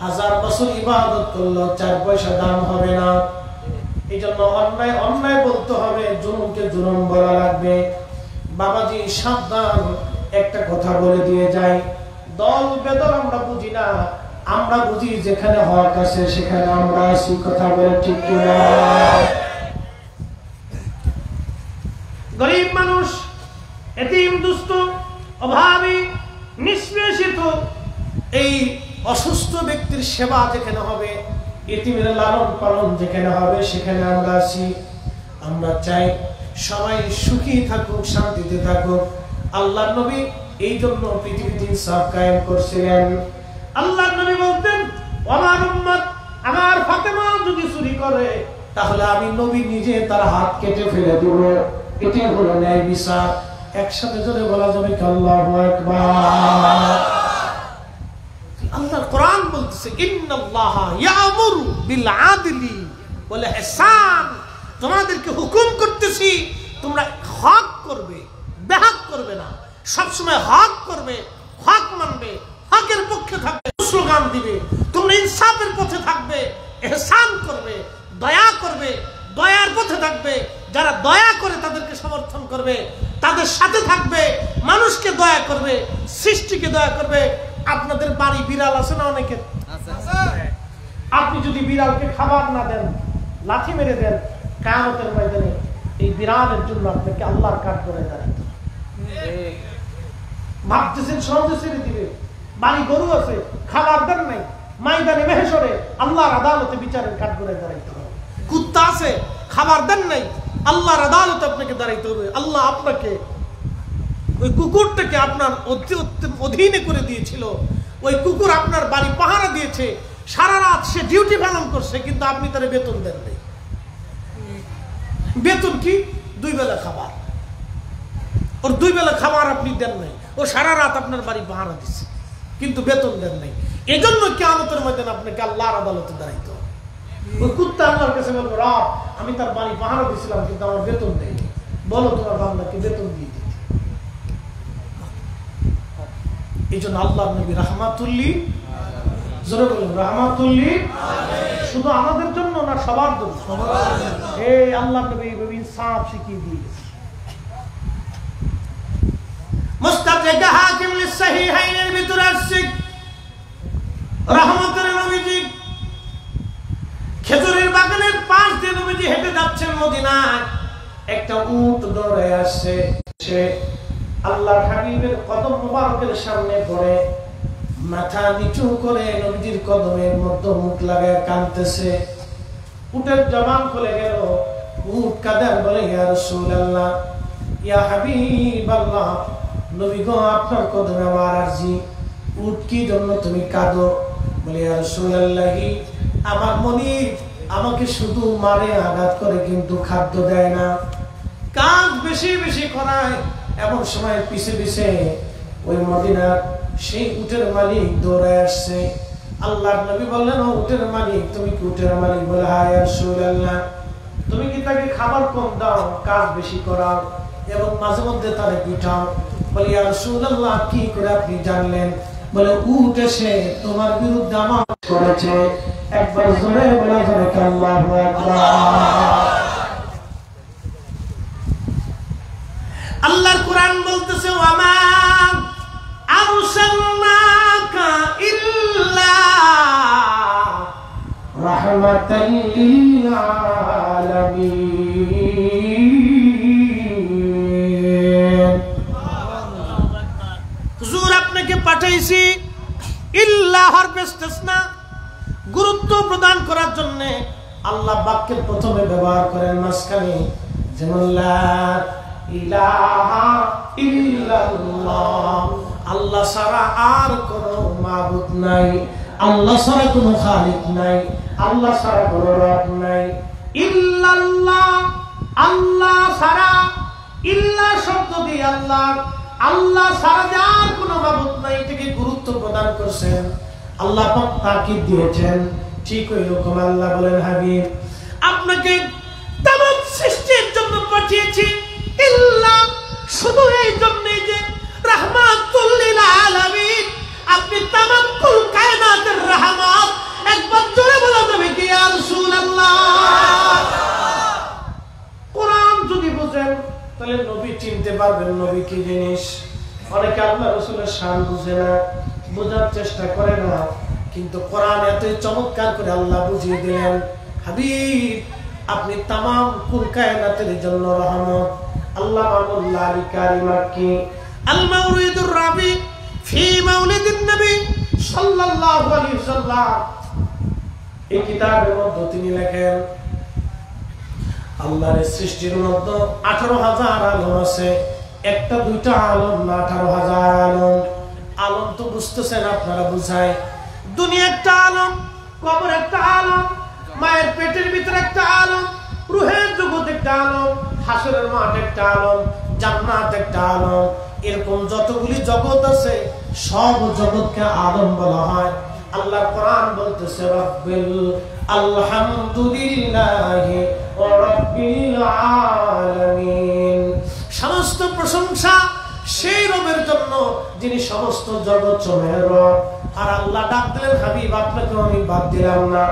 হাজার বছর ইবাদত করলেও 4 পয়সা দাম হবে না। এই জন্য অন্যায় অন্যায় বলতে হবে, জুলুমকে জুলুম বলা লাগবে। বাবাজি সাবধান, একটা কথা বলে দিয়ে যাই, দল বেদল আমরা বুঝি না, আমরা বুঝি যেখানে হক আছে সেখানে আমরা আছি। কথা বলে ঠিক কিনা? গরিব মানুষ, এতিম, দুস্থ, অভাবী, নিষ্পেষিত, এই অসুস্থ ব্যক্তির সেবা যেখানে হবে, এতিমের লালন পালন যেখানে হবে, সেখানে আমরা আছি। আমরা চাই সবাই সুখী থাকুক, শান্তিতে থাকুক। আল্লাহর নবী এই জন্য পৃথিবীতে ইনসাফ কায়েম করছিলেন। আল্লাহর নবী বলতেন, আমার উম্মত, আমার ফাতেমা যদি চুরি করে তাহলে আমি নবী নিজে তার হাত কেটে ফেলে দেব। এটাই হলো ন্যায় বিচার। একসাথে জোরে বলা যাবে কি আল্লাহু আকবার। আল্লাহর কোরআন বলতেছে, ইন্নাল্লাহা ইয়ামুরু বিল আদলি ওয়াল ইহসান, তোমাদেরকে হুকুম করতেছি তোমরা হক করবে, বেহক করবে না। সবসময় হক করবে, হক মানবে, হকের পক্ষে থাকবে, স্লোগান দিবে। তোমরা ইনসাফের পথে থাকবে, ইহসান করবে, দয়া করবে, দয়ার পথে থাকবে। যারা দয়া করে তাদেরকে সমর্থন করবে, তাদের সাথে থাকবে, মানুষকে দয়া করবে, সৃষ্টিকে দয়া করবে। আপনাদের বাড়ি বিড়াল আছে না? অনেকের আপনি যদি বিড়ালকে খাবার না দেন, লাঠি মেরে দেন, কিয়ামতের ময়দানে এই বিড়ালের জন্য আপনাকে আল্লাহর কাঠ করে দাঁড়াতে ভাবতেছেন সহজে ছেড়ে দিবে। বাড়ি গরু আছে, খাবার দেন নাই, ময়দানে মেহেশরে আল্লাহর আদালতে বিচারের কাঠ করে দাঁড়াইতে হবে। কুত্তা আছে, খাবার দেন নাই, আল্লাহর আদালতে আপনাকে দাঁড়াইতে হবে। আল্লাহ আপনাকে ওই কুকুরটাকে আপনার অধীনে করে দিয়েছিল, ওই কুকুর আপনার বাড়ি পাহারা দিয়েছে, সারা রাত সে ডিউটি পালন করছে, কিন্তু আপনি তার বেতন দেন নাই। বেতন কি? 2 বেলা খাবার। ওর 2 বেলা খাবার আপনি দেন নাই, ও সারা রাত আপনার বাড়ি পাহারা দিচ্ছে, কিন্তু বেতন দেন নাই। এজন্য কিয়ামতের ময়দানে আপনাকে আল্লাহর আদালতে দাঁড়াইতে হবে। ওই কুত্তা আল্লাহর কাছে বলবে, রব আমি তার বাড়ি পাহারা দিয়েছিলাম কিন্তু আমার বেতন দেয়নি, বলো তোমার বান্দাকে বেতন দিয়ে দিতে। এই জন্য আল্লাহর নবী রাহমাতুল্লিল, জোরে বলুন রাহমাতুল্লিল, শুধু আমাদের জন্য না, সবার জন্য। এই আল্লাহর নবী ইনসাফ শিখিয়ে দিয়েছে। মুস্তাদরাক হাকিম লিসহিহাইনের ভিতরে আসছে, রহমতের নবীজি খেজুরের বাগানের পাশ দিয়ে নবীজি হেঁটে যাচ্ছেন মদিনায়। একটা উট দৌড়ে আসছে, সে আল্লাহর হাবিবের কদম মুবারকের সামনে পড়ে মাথা নিচু করে নবীজির কদমের মধ্যে মুখ লাগায় কাঁদতেছে। উটের জবান খুলে গেল, উট কাঁদে আর বলে ইয়া রাসূলুল্লাহ ইয়া হাবিবাল্লাহ, নবী গো আপনার কদমে আমার আরজি। উট কি জন্য তুমি কাঁদো? বলে ইয়া রাসূলুল্লাহ, আমার মনিব আমাকে শুধু মারে, আঘাত করে, কিন্তু খাদ্য দেয় না, কাজ বেশি বেশি করায়। এমন সময় পিছে পিছে ওই মদিনার সেই উটের মালিক দৌড়ে আসছে। আল্লাহর নবী বললেন, ও উটের মালিক, তুমি কি উটের মালিক? বলে হ্যাঁ ইয়া রাসূলুল্লাহ। তুমি কি তাকে খাবার কম দাও, কাজ বেশি করাও এবং মাঝে মধ্যে তারে পিটাও? বলে ইয়া রাসূলুল্লাহ, কি করে আপনি জানলেন? বলে উট এসে তোমার বিরুদ্ধে আমার করেছে। একবার জোরে বলে জোরে আল্লাহু আকবার। আল্লাহর কোরআন বলতেছে, ওয়ামা আরসালনাকা ইল্লা রাহমাতাল লিল আলামিন। হুজুর আপনাকে পাঠাইছি ইল্লা হরফে ইসতিসনা, গুরুত্ব প্রদান করার জন্য। আল্লাহ বাক্যের প্রথমে ব্যবহার করেন মাঝখানে, যেমন লা ইলাহা ইল্লাল্লাহ, আল্লাহ ছাড়া আর কোনো মাবুদ নাই, আল্লাহ ছাড়া কোনো খালিক নাই, আল্লাহ ছাড়া কোনো রব নাই। ইল্লাল্লাহ, আল্লাহ ছাড়া, ইল্লা শব্দ দিয়ে আল্লাহ, আল্লাহ ছাড়া আর কোনো মাবুদ নাই, এটাকে গুরুত্ব প্রদান করছেন। আল্লাহ পাক তাকিদ দিয়েছেন। ঠিক ওই রকম আল্লাহ বলেন, হাবিব আপনাকে তামাম সৃষ্টির জন্য পাঠিয়েছি, ইল্লা শুধু এই জন্যই যে রাহমাতুল লিল আলামিন, আপনি তামাম কুল কায়নাতের রহমত। একবার জোরে বলা যাবে কি ইয়া রাসূলুল্লাহ? কোরআন যদি বুঝেন তাহলে নবী চিনতে পারবেন নবী কি জিনিস। অনেকে আল্লাহ রাসূলের শান বুঝে না, বোঝার চেষ্টা করে না, কিন্তু কোরআন এতই চমৎকার করে আল্লাহ বুঝিয়ে দিলেন, হাবিব আপনি তামাম কুল কায়নাতের জন্য রহমত। আল্লাহ মামুল্লাহ আলী কারি মাক্কি আল মাউরিদুর রাবি ফি মাউলিদিন নবী সাল্লাল্লাহু আলাইহি ওয়াসাল্লাম, এই কিতাবের মধ্যে তিনি লেখেন, আল্লাহর সৃষ্টির মধ্যে 18,000 আলম আছে, একটা দুইটা আলম না, 18,000 আলম। আলম তো বুঝতেছেন আপনারা, বুঝায় দুনিয়া একটা আলম, কবর একটা আলম, মায়ের পেটের ভিতরে একটা আলম, রূহের জগৎ একটা আলম, হাসরের মাঠ একটা আলম, জান্নাত একটা আলম। এরকম যতগুলি জগৎ আছে সব জগৎকে আলম বলা হয়। আল্লাহ কোরআন বলতেছে, রাব্বিল আলহামদুলিল্লাহি ওয়া রাব্বিল আলামিন, সমস্ত প্রশংসা সেই রবের জন্য যিনি সমস্ত জগৎ সমূহের রব। আর আল্লাহ ডাক দিলেন, হাবিব আপনাকে আমি বাদ দিলাম না,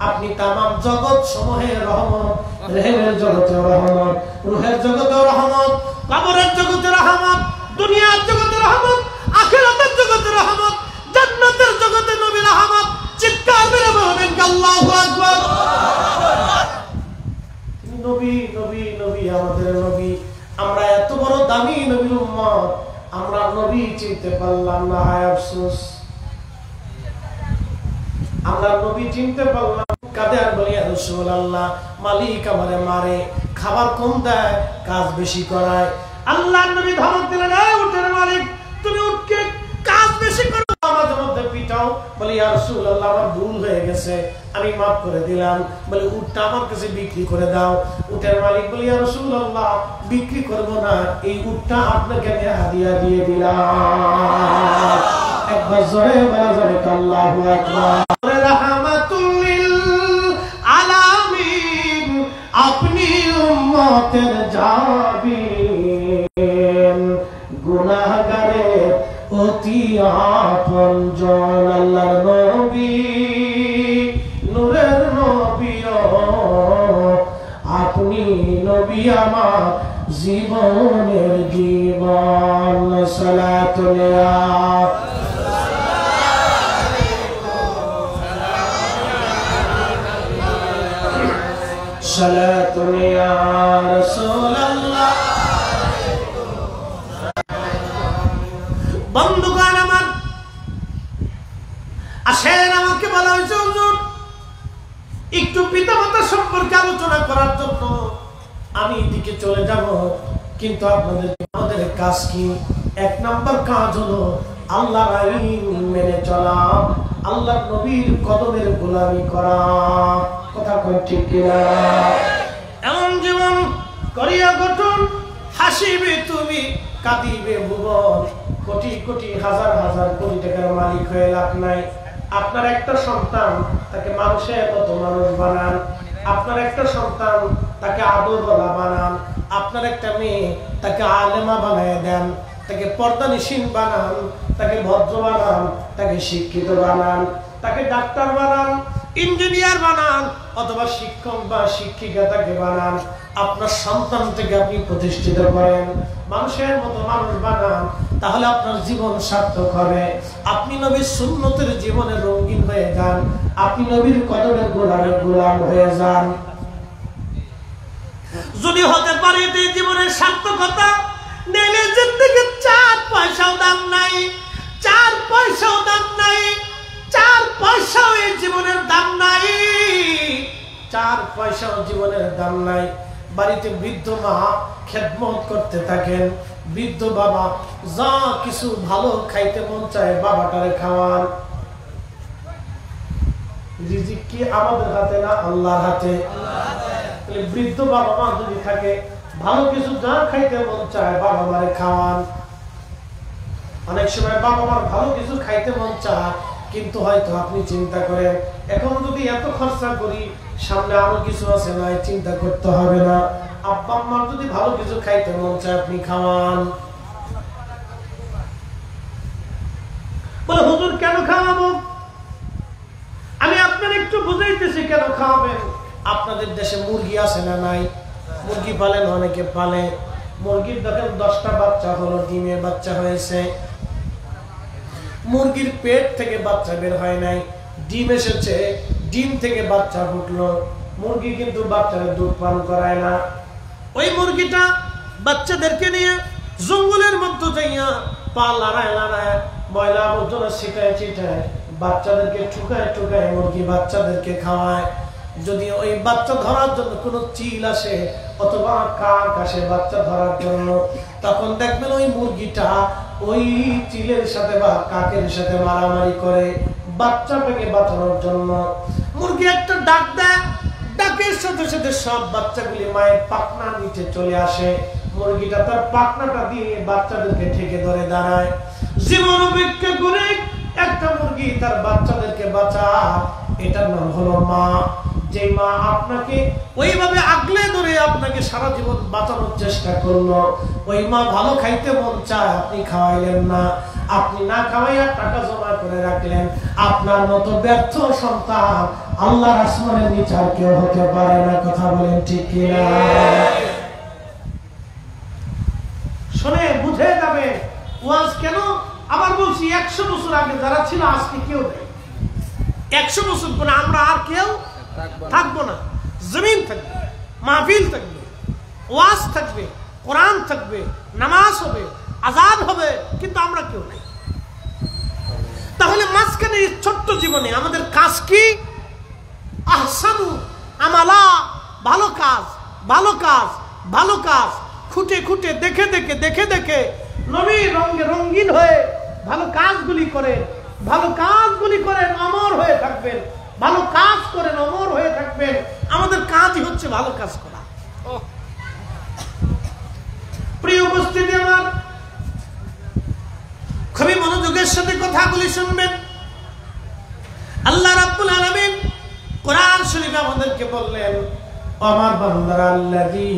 আপনি তামাম জগৎ সমূহের রহমত, রেহেমের জগতের রহমত, রূহের জগতের রহমত, কবরের জগতের রহমত, দুনিয়ার জগতের রহমত, আখিরাতের জগতের রহমত, জান্নাতের জগতের নবীর রহমত। চিৎকার মেরে বলবেন আল্লাহু আকবার। নবী নবী নবী, আমাদের নবী। আমরা এত বড় দামি নবীর উম্মত, আমরা নবী চিনতে পারলাম না, হায় আফসোস। আমরা নবী চিনতে পারলাম, কাঁদে আর বলি, ইয়া রাসূলুল্লাহ মালিক আমারে মারে, খাবার কম দেয়, কাজ বেশি করায়। আল্লাহর নবী ধমক দিলেন, এই উটের মালিক, তুমি উটকে কাজ বেশি করো, আমাদের মধ্যে পিটাও। বলে ইয়া রাসূলুল্লাহ আমার ভুল হয়ে গেছে, আমি মাফ করে দিলাম। বলে উটটা আমার কাছে বিক্রি করে দাও। উটের মালিক বলে, ইয়া রাসূলুল্লাহ বিক্রি করব না, এই উটটা আপনাকে আমি হাদিয়া দিয়ে দিলাম। একবার জোরে বলা যাবে আল্লাহু আকবার। রাহমাতুল লিল আলামিন, আপনি উম্মতের জাবিন, গুনাহগারের অতি আপনজন। আল্লাহর নবী, নূরের নবী, আপনি নবী আমার জীবনের জীবন। সালাতুল্লাহ সালাতুন ইয়া রাসূলুল্লাহ। বন্ধুগণ আমার, আসেন আমাকে বলা হয়েছে হুজুর একটু পিতামাতা সম্পর্কে আলোচনা করার জন্য। আমি এদিকে চলে যাব, কিন্তু আমাদের কাজ কি? এক নাম্বার কাজ হলো আল্লাহর আইন মেনে চলা, আল্লাহর নবীর কদমের গোলামি করা। কথা কই ঠিক কিনা? এমন জীবন করিয়া গঠন, হাসিবে তুমি কাঁদিবে ভুবন। কোটি কোটি হাজার হাজার কোটি টাকার মালিক হয়ে লাভ নাই। আপনার একটা সন্তান, তাকে মানুষের মতো মানুষ বানান। আপনার একটা সন্তান, তাকে আদরওয়ালা বানান। আপনার একটা মেয়ে, তাকে আলেমা বানায় দেন, তাকে পর্দানিসীন বানান, তাকে ভদ্র বানান, তাকে শিক্ষিত বানান, তাকে ডাক্তার বানান, ইঞ্জিনিয়ার বানান, অথবা শিক্ষক বা শিক্ষিকা তাকে বানান। আপনার সন্তান থেকে আপনি প্রতিষ্ঠিত করেন, মানুষের মতো মানুষ বানান, তাহলে আপনার জীবন সার্থক হবে। আপনি নবীর সুন্নতের জীবনে রঙিন হয়ে যান, আপনি নবীর কদমের গোলাম হয়ে যান। যদি হতে পারে এই জীবনের সার্থকতা, নইলে জিন্দেগি 4 পয়সাও দাম নাই, 4 পয়সাও দাম নাই, 4 পয়সাও এই জীবনের দাম নাই, 4 পয়সাও জীবনের দাম নাই। বাড়িতে বৃদ্ধ মা খেদমত করতে থাকেন, বৃদ্ধ বাবা যা কিছু ভালো খাইতে মন চায় বাবাটারে খাওয়ান। রিজিক কি আমাদের হাতে না আল্লাহর হাতে? বৃদ্ধ বাবা মা যদি থাকে, ভালো কিছু যা খাইতে মন চায় বাবা মারে খাওয়ান। অনেক সময় বাবা মার ভালো কিছু খাইতে মন চায়, কিন্তু হয়তো আপনি চিন্তা করেন এখন যদি এত খরচা করি, সামনে আরো কিছু আছে না, চিন্তা করতে হবে না। আব্বা আম্মার যদি ভালো কিছু খাইতে মন চায়, আপনি খাওয়ান। বলে হুজুর কেন খাওয়াবো? আমি আপনার একটু বুঝাইতেছি কেন খাওয়াবেন। আপনাদের দেশে মুরগি আছে না নাই? মুরগি পালেন, অনেকে পালে। মুরগির দেখেন 10টা বাচ্চা হলো, ডিমের বাচ্চা হয়েছে। মুরগির পেট থেকে বাচ্চা বের হয় নাই, ডিম এসেছে, ডিম থেকে বাচ্চা ফুটলো। মুরগি কিন্তু বাচ্চাদের দুধ পান করায় না। ওই মুরগিটা বাচ্চাদেরকে নিয়ে জঙ্গলের মধ্যে যাইয়া পা লড়ায় লড়ায়, ময়লা আবর্জনা ছিটায় ছিটায়, বাচ্চাদেরকে ঠুকায় ঠুকায় মুরগি বাচ্চাদেরকে খাওয়ায়। যদি ওই বাচ্চা ধরার জন্য কোনো চিল আসে অথবা কাক আসে বাচ্চা ধরার জন্য, তখন দেখবেন ওই মুরগিটা ওই চিলের সাথে বা কাকের সাথে মারামারি করে বাচ্চাটাকে বাঁচানোর জন্য। মুরগি একটা ডাক দেয়, ডাকের সাথে সাথে সব বাচ্চাগুলি মায়ের পাখনার নিচে চলে আসে। মুরগিটা তার পাখনাটা দিয়ে বাচ্চাদেরকে ঠেকে ধরে দাঁড়ায়। জীবন অপেক্ষা করে একটা মুরগি তার বাচ্চাদেরকে বাঁচায়, এটার নাম হলো মা। যে মা আপনাকে ওইভাবে আগলে ধরে আপনাকে সারা জীবন বাঁচানোর চেষ্টা করলো, ওই মা ভালো খাইতে মন চায়, আপনি খাওয়াইলেন না, আপনি না খাওয়াইয়া টাকা জমা করে রাখলেন। আপনার মতো ব্যর্থ সন্তান আল্লাহর আসমানের নিচে আর কেউ হতে পারে না। কথা বলেন ঠিক কিনা? শুনে বুঝে যাবে ওয়াজ কেন। আবার বলছি 100 বছর আগে যারা ছিল আজকে কেউ নেই। 100 বছর পরে আমরা আর কেউ থাকবো না। জমিন থাকবে, মাহফিল থাকবে, ওয়াজ থাকবে, কোরআন থাকবে, নামাজ হবে, আজাদ হবে, কিন্তু আমরা কেউ নেই। তাহলে মাঝখানে ছোট্ট জীবনে আমাদের কাজ কি? আহসানু আমালা, ভালো কাজ, ভালো কাজ, ভালো কাজ, খুঁটে খুঁটে দেখে দেখে দেখে দেখে নবীর রঙে রঙিন হয়ে ভালো কাজগুলি করেন, ভালো কাজগুলি করেন, অমর হয়ে থাকবেন। ভালো কাজ করেন, অমর হয়ে থাকবেন। আমাদের কাজই হচ্ছে ভালো কাজ করা। প্রিয় উপস্থিতি আমার, খুবই মনোযোগের সাথে কথাগুলি শুনবেন। আল্লাহ রাব্বুল আলামিন কোরআন শরীফে আমাদেরকে বললেন, আমার বান্দারা আল্লাযী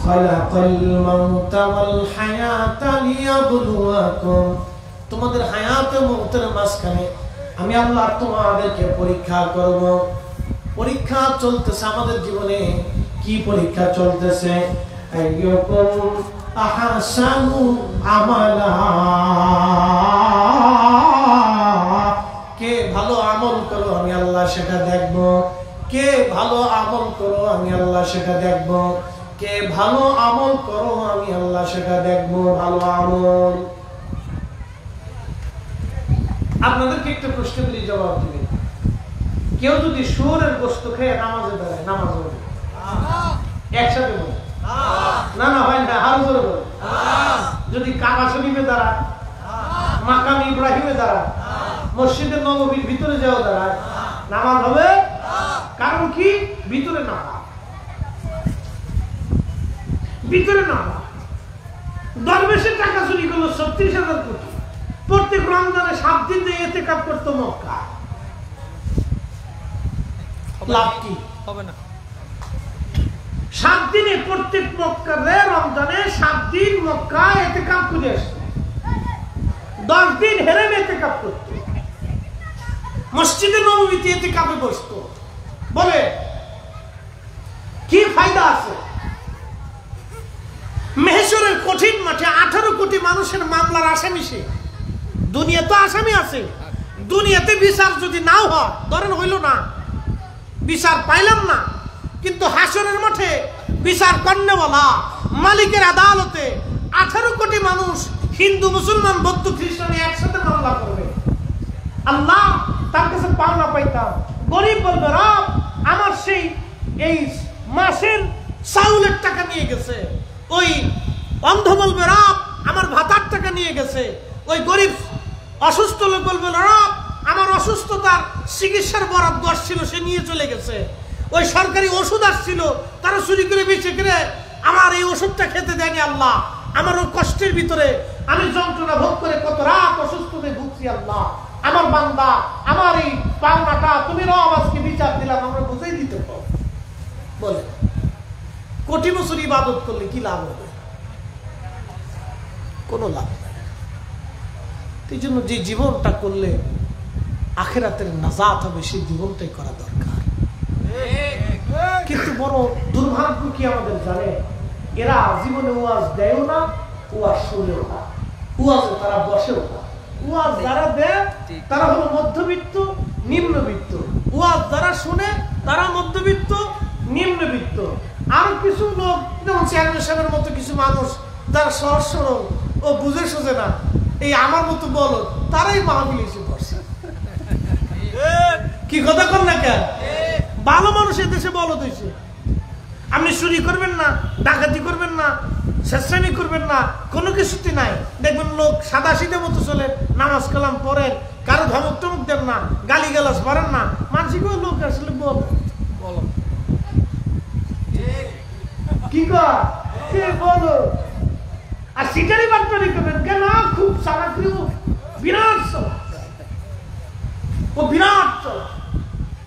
খালাকাল মাউতা ওয়াল হায়াতা লিয়াবলুয়াকুম, তোমাদের হায়াত ও মওতের মাঝখানে আমি আল্লাহ তোমাদেরকে পরীক্ষা করব। পরীক্ষা চলতেছে আমাদের জীবনে। কি পরীক্ষা চলতেছে? আইয়ুকুম আহসানু আমালা, কে ভালো আমল করো আমি আল্লাহ সেটা দেখব। কে ভালো আমল করো আমি আল্লাহ সেটা দেখব। কে ভালো আমল করো আমি আল্লাহ সেটা দেখব। ভালো আমল। আপনাদেরকে একটা প্রশ্ন করি, জবাব দিবেন। কেউ যদি শুয়োরের গোশত খেয়ে নামাজে দাঁড়ায়, নামাজ হবে? একসাথে বলে না না হয় না, আরো জোরে বলেন। যদি কাবা শরীফে দাঁড়ায়, মাকাম ইব্রাহিমে দাঁড়ায়, মসজিদের নববীর ভিতরে যাও দাঁড়ায়, নামাজ হবে। কারণ কি? ভিতরে নামাজ, ভিতরে নামাজ। দরবেশের টাকা চুরি করলো 36,000 কোটি। প্রত্যেক রমজানে 7 দিন দিয়ে ইতিকাফ করতো মক্কা। লাভ কি হবে? না 7 দিনে প্রত্যেক মক্কারে রমজানে 7 দিন মক্কা ইতিকাফ করে আসতো। 10 দিন হেরেমে ইতিকাফ করতো, মসজিদে নববীতে ইতিকাফে বসতো। বলে কি ফায়দা আছে? মেহেশ্বরের কঠিন মাঠে 18 কোটি মানুষের মামলার আসামি সে। দুনিয়া তো আসামি আছে, দুনিয়াতে বিচার যদি নাও হয়, ধরেন হইল না, বিচার পাইলাম না, কিন্তু হাসরের মাঠে বিচার কর্নেওয়ালা মালিকের আদালতে 18 কোটি মানুষ, হিন্দু মুসলমান বৌদ্ধ খ্রিস্টান একসাথে মামলা করবে। আল্লাহ তার কাছে পাওনা পাইতাম। গরিব বলবে রব আমার সেই এই মাসের চাউলের টাকা নিয়ে গেছে। ওই অন্ধ বলবে রব আমার ভাতার টাকা নিয়ে গেছে। ওই গরিব অসুস্থ লোক বলবে রব আমার অসুস্থতার চিকিৎসার বরাদ্দ আসছিল সে নিয়ে চলে গেছে। ওই সরকারি ওষুধ আসছিল তারা চুরি করে বেঁচে করে আমার এই ওষুধটা খেতে দেয়নি। আল্লাহ আমার ওই কষ্টের ভিতরে আমি যন্ত্রণা ভোগ করে কত রাত অসুস্থতায় ভুগছি। আল্লাহ আমার বান্দা আমার এই পাওনাটা তুমি রব আজকে বিচার দিলাম, আমরা বুঝাই দিতে পারো। বলে কোটি বছর ইবাদত করলে কি লাভ হবে? কোনো লাভ নাই। এই জন্য যে জীবনটা করলে আখিরাতের নাজাত হবে সেই জীবনটাই করা দরকার। কিন্তু বড় দুর্ভাগ্য কি আমাদের জানে, এরা জীবনে ওয়াজ দেয়ও না, ওয়াজ শুনেও না, ওয়াজে তারা বসেও না। ওয়াজ যারা দেয় তারা হলো মধ্যবিত্ত নিম্নবিত্ত, ওয়াজ যারা শুনে তারা মধ্যবিত্ত নিম্নবিত্ত। আর কিছু লোক যেমন চেয়ারম্যান সাহেবের মতো কিছু মানুষ যারা সহজ সরল ও বুঝে সোজে না, এই আমার মতো বলো তারাই মাহফিলে এসে বসে। কি কথা কর না কেন? ভালো মানুষের দেশে বলো দিয়েছে আপনি চুরি করবেন না, ডাকাতি করবেন না, শেষরামি করবেন না, কোনো কিছুতে নাই। দেখবেন লোক সাদা সিধে মতো চলে, নামাজ কালাম পড়েন, কারো ধমক টমক দেন না, গালি গালাজ করেন না। মানসিক লোক আসলে বলো কি বলো। আর সিটারি বাটপারি করবেন কেন? খুব চালাকি, বিরাট চলা, ও বিরাট চলা।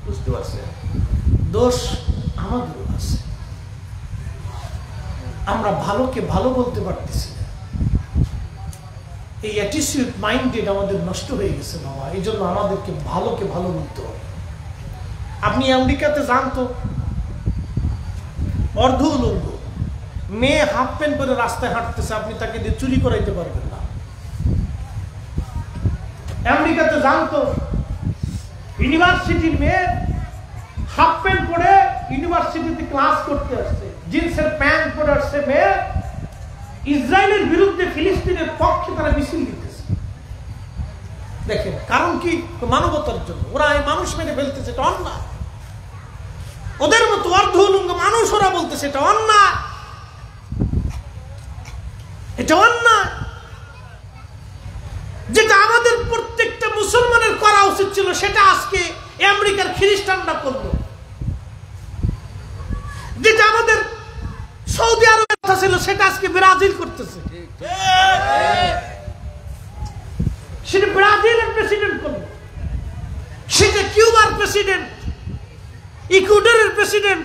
বুঝতে পারছে? দোষ আমাদের আছে, আমরা ভালোকে ভালো বলতে পারতেছি না। এই অ্যাটিটিউড মাইন্ডেড আমাদের নষ্ট হয়ে গেছে বাবা। এই জন্য আমাদেরকে ভালোকে ভালো বলতে হবে। আপনি আমেরিকাতে যান তো, অর্ধ উলঙ্গ মেয়ে হাফ প্যান্ট পরে রাস্তায় হাঁটতেছে, আপনি তাকে দিয়ে চুরি করাইতে পারবেন না। আমেরিকাতে যান তো, ইউনিভার্সিটির মেয়ে হাফ প্যান্ট পরে ইউনিভার্সিটিতে ক্লাস করতে আসছে, জিন্সের প্যান্ট পরে আসছে মেয়ে, ইসরায়েলের বিরুদ্ধে ফিলিস্তিনের পক্ষে তারা মিছিল দিতেছে। দেখেন কারণ কি? মানবতার জন্য। ওরা এই মানুষ মেরে ফেলতেছে, এটা অন্যায়। ওদের মতো অর্ধ উলঙ্গ মানুষ ওরা বলতেছে এটা অন্যায়, এটা অন্যায়। যেটা আমাদের প্রত্যেকটা মুসলমানের করা উচিত ছিল সেটা আজকে আমেরিকার খ্রিস্টানরা করলো। যেটা আমাদের সৌদি আরবের কথা ছিল সেটা আজকে ব্রাজিল করতেছে। সেটা ব্রাজিলের প্রেসিডেন্ট করলো, সেটা কিউবার প্রেসিডেন্ট, ইকুয়েডরের প্রেসিডেন্ট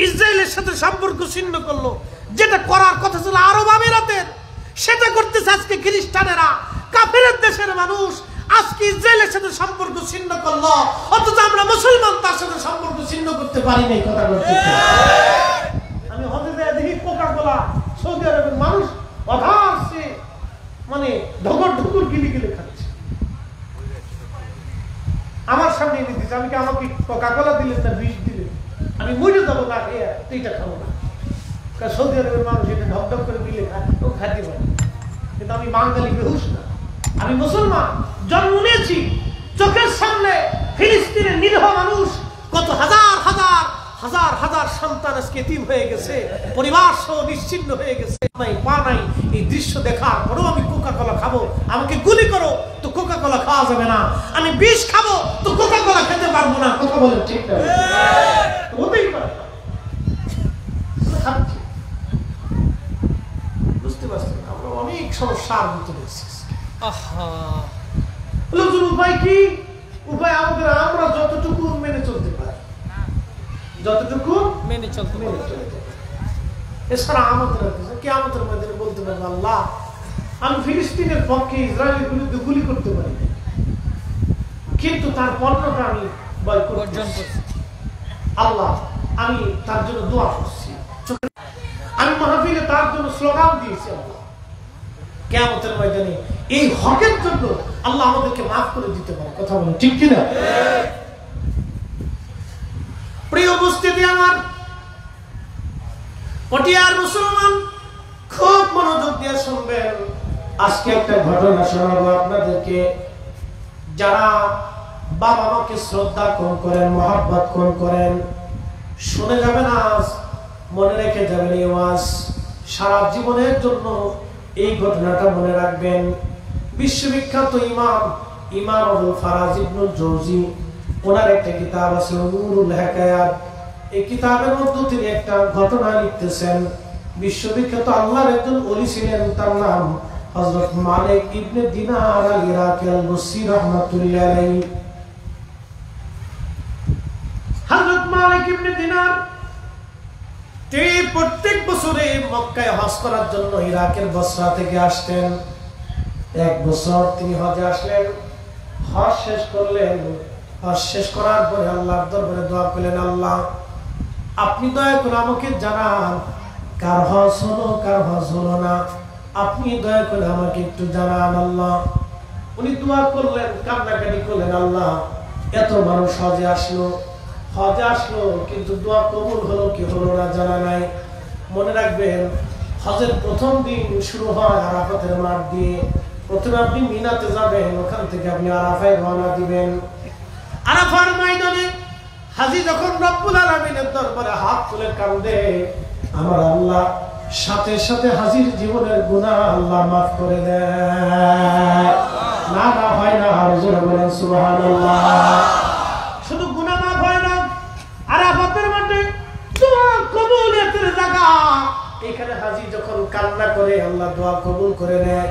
ইসরায়েলের সাথে সম্পর্ক ছিন্ন করলো। যেটা করার কথা ছিল আরব আমিরাতের, সেটা করতেছে আজকে খ্রিস্টানেরা। কাফেরের দেশের মানুষ আজকে ইসরায়েলের সাথে সম্পর্ক ছিন্ন করলো, অথচ আমরা মুসলমান তার সাথে সম্পর্ক ছিন্ন করতে পারি নাই। কথা বলতে আমি হতে যায় দেখি কোকা-কোলা সৌদি আরবের মানুষ অধারছে, মানে ঢকর ঢুকুর গিলি গিলে খাচ্ছে। আমার সামনে এনে দিচ্ছে, আমি কি আমাকে কোকা-কোলা দিলেন না বিষ দিলেন? আমি মরে যাবো না খেয়ে, এইটা খাবো না। কারণ সৌদি আরবের মানুষ এটা ঢক ঢক করে দিলে খায়, ও খাইতে পারে। কিন্তু আমি বাঙালি বেহুশ না, আমি মুসলমান, জন্ম নিয়েছি। চোখের সামনে ফিলিস্তিনের নিরীহ মানুষ কত হাজার হাজার হাজার হাজার সন্তান আজকে এতিম হয়ে গেছে, পরিবার সহ নিশ্চিন্ন হয়ে গেছে, নাই পা নাই। এই দৃশ্য দেখার পরেও আমি কোকা কোলা খাবো, আমাকে গুলি করো তো কোকা কোলা খাওয়া যাবে না, আমি বিষ খাবো তো কোকা কোলা খেতে পারবো না। কথা বলেন ঠিক না? হতেই পারে। বুঝতে পারছেন? আমরা অনেক সমস্যার ভিতরে উপায় কি? উপায় আমাদের আমরা যতটুকু মেনে চলতে পারি, যতটুকু মেনে চলতে পারি। এছাড়া আমাদের কিয়ামতের ময়দানে বলতে পারবো, আল্লাহ আমি ফিলিস্তিনের পক্ষে ইসরায়েলের বিরুদ্ধে গুলি করতে পারি, কিন্তু তার পণ্যটা আমি বর্জন করছি। আল্লাহ আমি তার জন্য দোয়া করছি, আমি মাহফিলে তার জন্য স্লোগান দিয়েছি। আল্লাহ কিয়ামতের ময়দানে এই হকের জন্য আল্লাহ আমাদেরকে মাফ করে দিতে পারে। কথা বলেন ঠিক কিনা? প্রিয় উপস্থিতি আমার, পটিয়ার মুসলমান খুব মনোযোগ দিয়ে শুনবেন। আজকে একটা ঘটনা শোনাবো আপনাদেরকে। যারা বাবা মাকে শ্রদ্ধা কোন করেন, মহব্বত কোন করেন, শুনে যাবেন আজ, মনে রেখে যাবেন এই ওয়াজ সারা জীবনের জন্য। এই ঘটনাটা মনে রাখবেন। বিশ্ববিখ্যাত ইমাম আবুল ফারাজ ইবনুল জৌজি, ওনার একটা কিতাব আছে নূরুল হিকায়াত। এই কিতাবের মধ্যে তিনি একটা ঘটনা লিখতেছেন। বিশ্ববিখ্যাত আল্লাহর একজন ওলি ছিলেন, তার নাম হযরত মালিক ইবনে দিনার আল ইরাকি আল বসরি রাহমাতুল্লাহ আলাইহি। হযরত মালিক ইবনে দিনার তিনি প্রত্যেক বছরে মক্কায় হজ করার জন্য ইরাকের বসরা থেকে আসতেন। এক বছর তিনি হজে আসলেন, হজ শেষ করলেন। হজ শেষ করার পরে আল্লাহর দরবারে দোয়া করলেন, আল্লাহ আপনি দয়া করে আমাকে জানান কার হজ হলো কার হজ হলো না, আপনি দয়া করে আমাকে একটু জানান আল্লাহ। উনি দোয়া করলেন, কান্নাকাটি করলেন, আল্লাহ এত মানুষ হজে আসলো কিন্তু দোয়া কবুল হলো কি হলো না জানা নাই। মনে রাখবেন, হজের প্রথম দিন শুরু হয় আরাফাতের মাঠ দিয়ে। প্রথমে আপনি মিনাতে যাবেন, ওখান থেকে আপনি আরাফায় রওনা দিবেন। আরাফার ময়দানে হাজী যখন রব্বুল আলামিনের দরবারে হাত তুলে কাঁদে, আমার আল্লাহ সাথে সাথে হাজীর জীবনের গুনাহ আল্লাহ মাফ করে দেয়। না হয় না, আর জোরে বলেন সুবহানাল্লাহ। শুধু গুনাহ মাফ হয় না, আরাফাতের মাঠে দোয়া কবুলের জায়গা। এখানে হাজী যখন কান্না করে আল্লাহ দোয়া কবুল করে নেয়।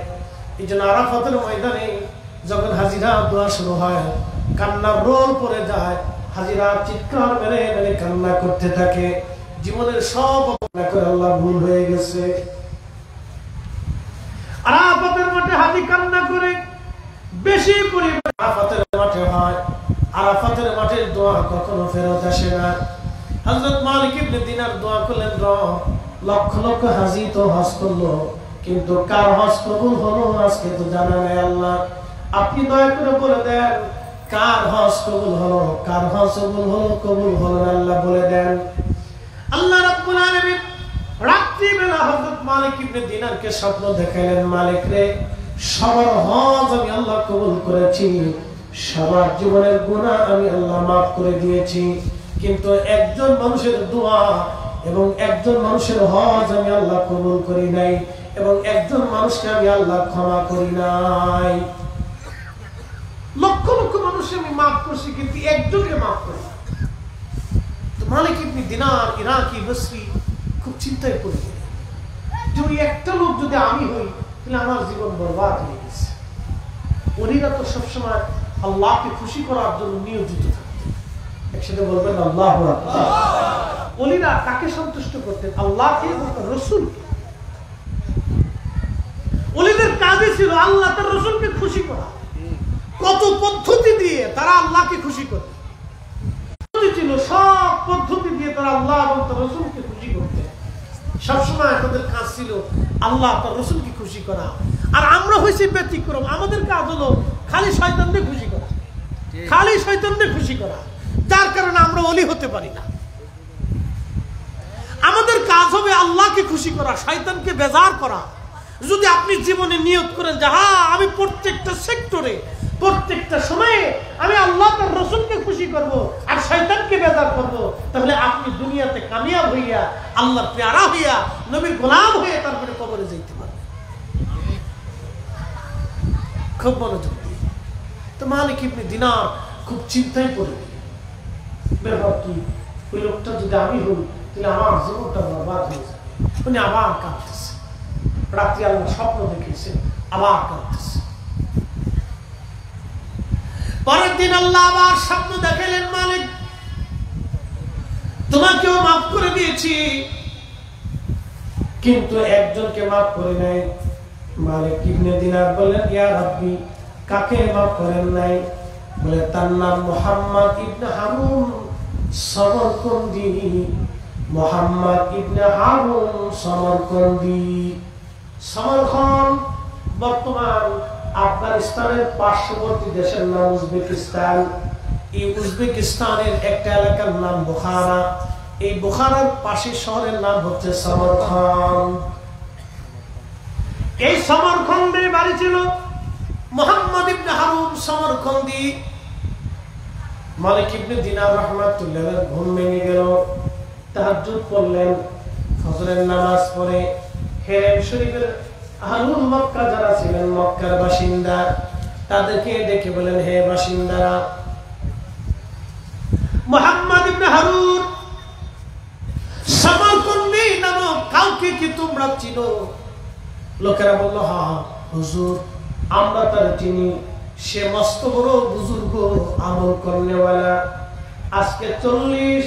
এই জন্য আরাফাতের ময়দানে যখন হাজিরা দোয়া শুরু হয়, কান্নার রোল পড়ে যায়, হাজিরা চিৎকার মেরে মেরে কান্না করতে থাকে। জীবনের সব করে আল্লাহ ভুল হয়ে গেছে। আরাফাতের মাঠে হাজী কান্না করে বেশি পরিমাণ। আরাফাতের মাঠে হয়, আরাফাতের মাঠের দোয়া কখনো ফেরত আসে না। হযরত মালিক ইবনে দিনার দোয়া করলেন, লক্ষ লক্ষ হাজী তো হজ করলো, কিন্তু কার হজ কবুল হলো আজকে তো জানা নেই। আল্লাহ আপনি দয়া করে বলে দেন কার হজ কবুল হলো, কার হজ কবুল হলো না, আল্লাহ বলে দেন। আল্লাহ রাব্বুল আলামিন রাত্রি বেলা হযরত মালিক ইবনে দিনারকে স্বপ্ন দেখাইলেন, মালিক রে সবার হজ আমি আল্লাহ কবুল করেছি, সবার জীবনের গুনাহ আমি আল্লাহ মাফ করে দিয়েছি, কিন্তু একজন মানুষের দোয়া এবং একজন মানুষের হজ আমি আল্লাহ কবুল করি নাই, এবং একজন মানুষকে আমি আল্লাহ ক্ষমা করি নাই। লক্ষ লক্ষ মানুষকে আমি মাফ করছি, কিন্তু একজনকে মাফ করি। মালিক ইবনে দিনার ইরাকি বসরি খুব চিন্তায় পড়ে গেলেন যে ওই একটা লোক যদি আমি হই তাহলে আমার জীবন বরবাদ হয়ে গেছে। ওলিরা তো সবসময় আল্লাহকে খুশি করার জন্য নিয়োজিত থাকতেন। একসাথে বলবেন আল্লাহু আকবার। ওলিরা কাকে সন্তুষ্ট করতেন? আল্লাহকে এবং রাসূলকে। ওলিদের কাজই ছিল আল্লাহ তার রাসূলকে খুশি করা। কত পদ্ধতি দিয়ে তারা আল্লাহকে খুশি করতেন, ছিল সব পদ্ধতি দিয়ে তারা আল্লাহ এবং তার রাসূলকে খুশি করতেন। সবসময় তাদের কাজ ছিল আল্লাহ তার রাসূলকে খুশি করা। আর আমরা হয়েছি ব্যতিক্রম, আমাদের কাজ হলো খালি শয়তানদের খুশি করা, খালি শয়তানদের খুশি করা, যার কারণে আমরা ওলি হতে পারি না। আমাদের কাজ হবে আল্লাহকে খুশি করা, শয়তানকে বেজার করা। যদি আপনি জীবনে নিয়ত করেন যে হ্যাঁ আমি প্রত্যেকটা সেক্টরে প্রত্যেকটা সময়ে আমি আল্লাহ তার রাসূলকে খুশি করব, আর শয়তানকে বেজার করব, তাহলে আপনি দুনিয়াতে কামিয়াব হইয়া আল্লাহর পেয়ারা হইয়া নবীর গোলাম হয়ে তারপরে কবরে যাইতে পারবেন। খুব মনোযোগ দিয়ে। তো মালিক ইবনে দিনার খুব চিন্তায় পড়ে গেল, ব্যাপার কি, ওই লোকটা যদি আমি হই তাহলে আমার জীবনটা বরবাদ হয়ে যাবে। উনি আবার কাঁদতেছে, রাত্রি আল্লাহ স্বপ্ন দেখেছে, আবার কাঁদতেছে। পরের দিন আল্লাহ আবার স্বপ্ন দেখালেন, মালিক তোমাকেও মাফ করে দিয়েছি, কিন্তু একজনকে মাফ করে নাই। মালিক ইবনে দিনার বললেন, ইয়া রাব্বি, কাকে মাফ করেন নাই? বলে, তার নাম মুহাম্মদ ইবনে হারুন সমরকন্দি। মুহাম্মদ ইবনে হারুন সমরকন্দি। সমরকন্দ বর্তমান আফগানিস্তানের পার্শ্ববর্তী দেশের নাম উজবেকিস্তান। এই উজবেকিস্তানের একটা এলাকার নাম বুখারা। এই বুখারার পাশের শহরের নাম হচ্ছে সমরকন্দ। এই সমরকন্দে বাড়ি ছিল মুহাম্মদ ইবনে হারুন সমরকন্দি। মালিক ইবনে দিনার রাহমাতুল্লাহ ঘুম ভেঙে গেল, তাহাজ্জুদ পড়লেন, ফজরের নামাজ পড়ে হেরেম শরীফের আহলুল মক্কা যারা ছিলেন, মক্কার বাসিন্দা, তাদেরকে ডেকে বলেন, হে বাসিন্দারা, মুহাম্মদ ইবনে হারুন সমরকন্দি নামক কাউকে কি তোমরা চিনো? লোকেরা বলল, হ্যাঁ হুজুর, আমরা তার চিনি, সে মস্ত বড় বুজুর্গ, আমল করনেওয়ালা। আজকে 40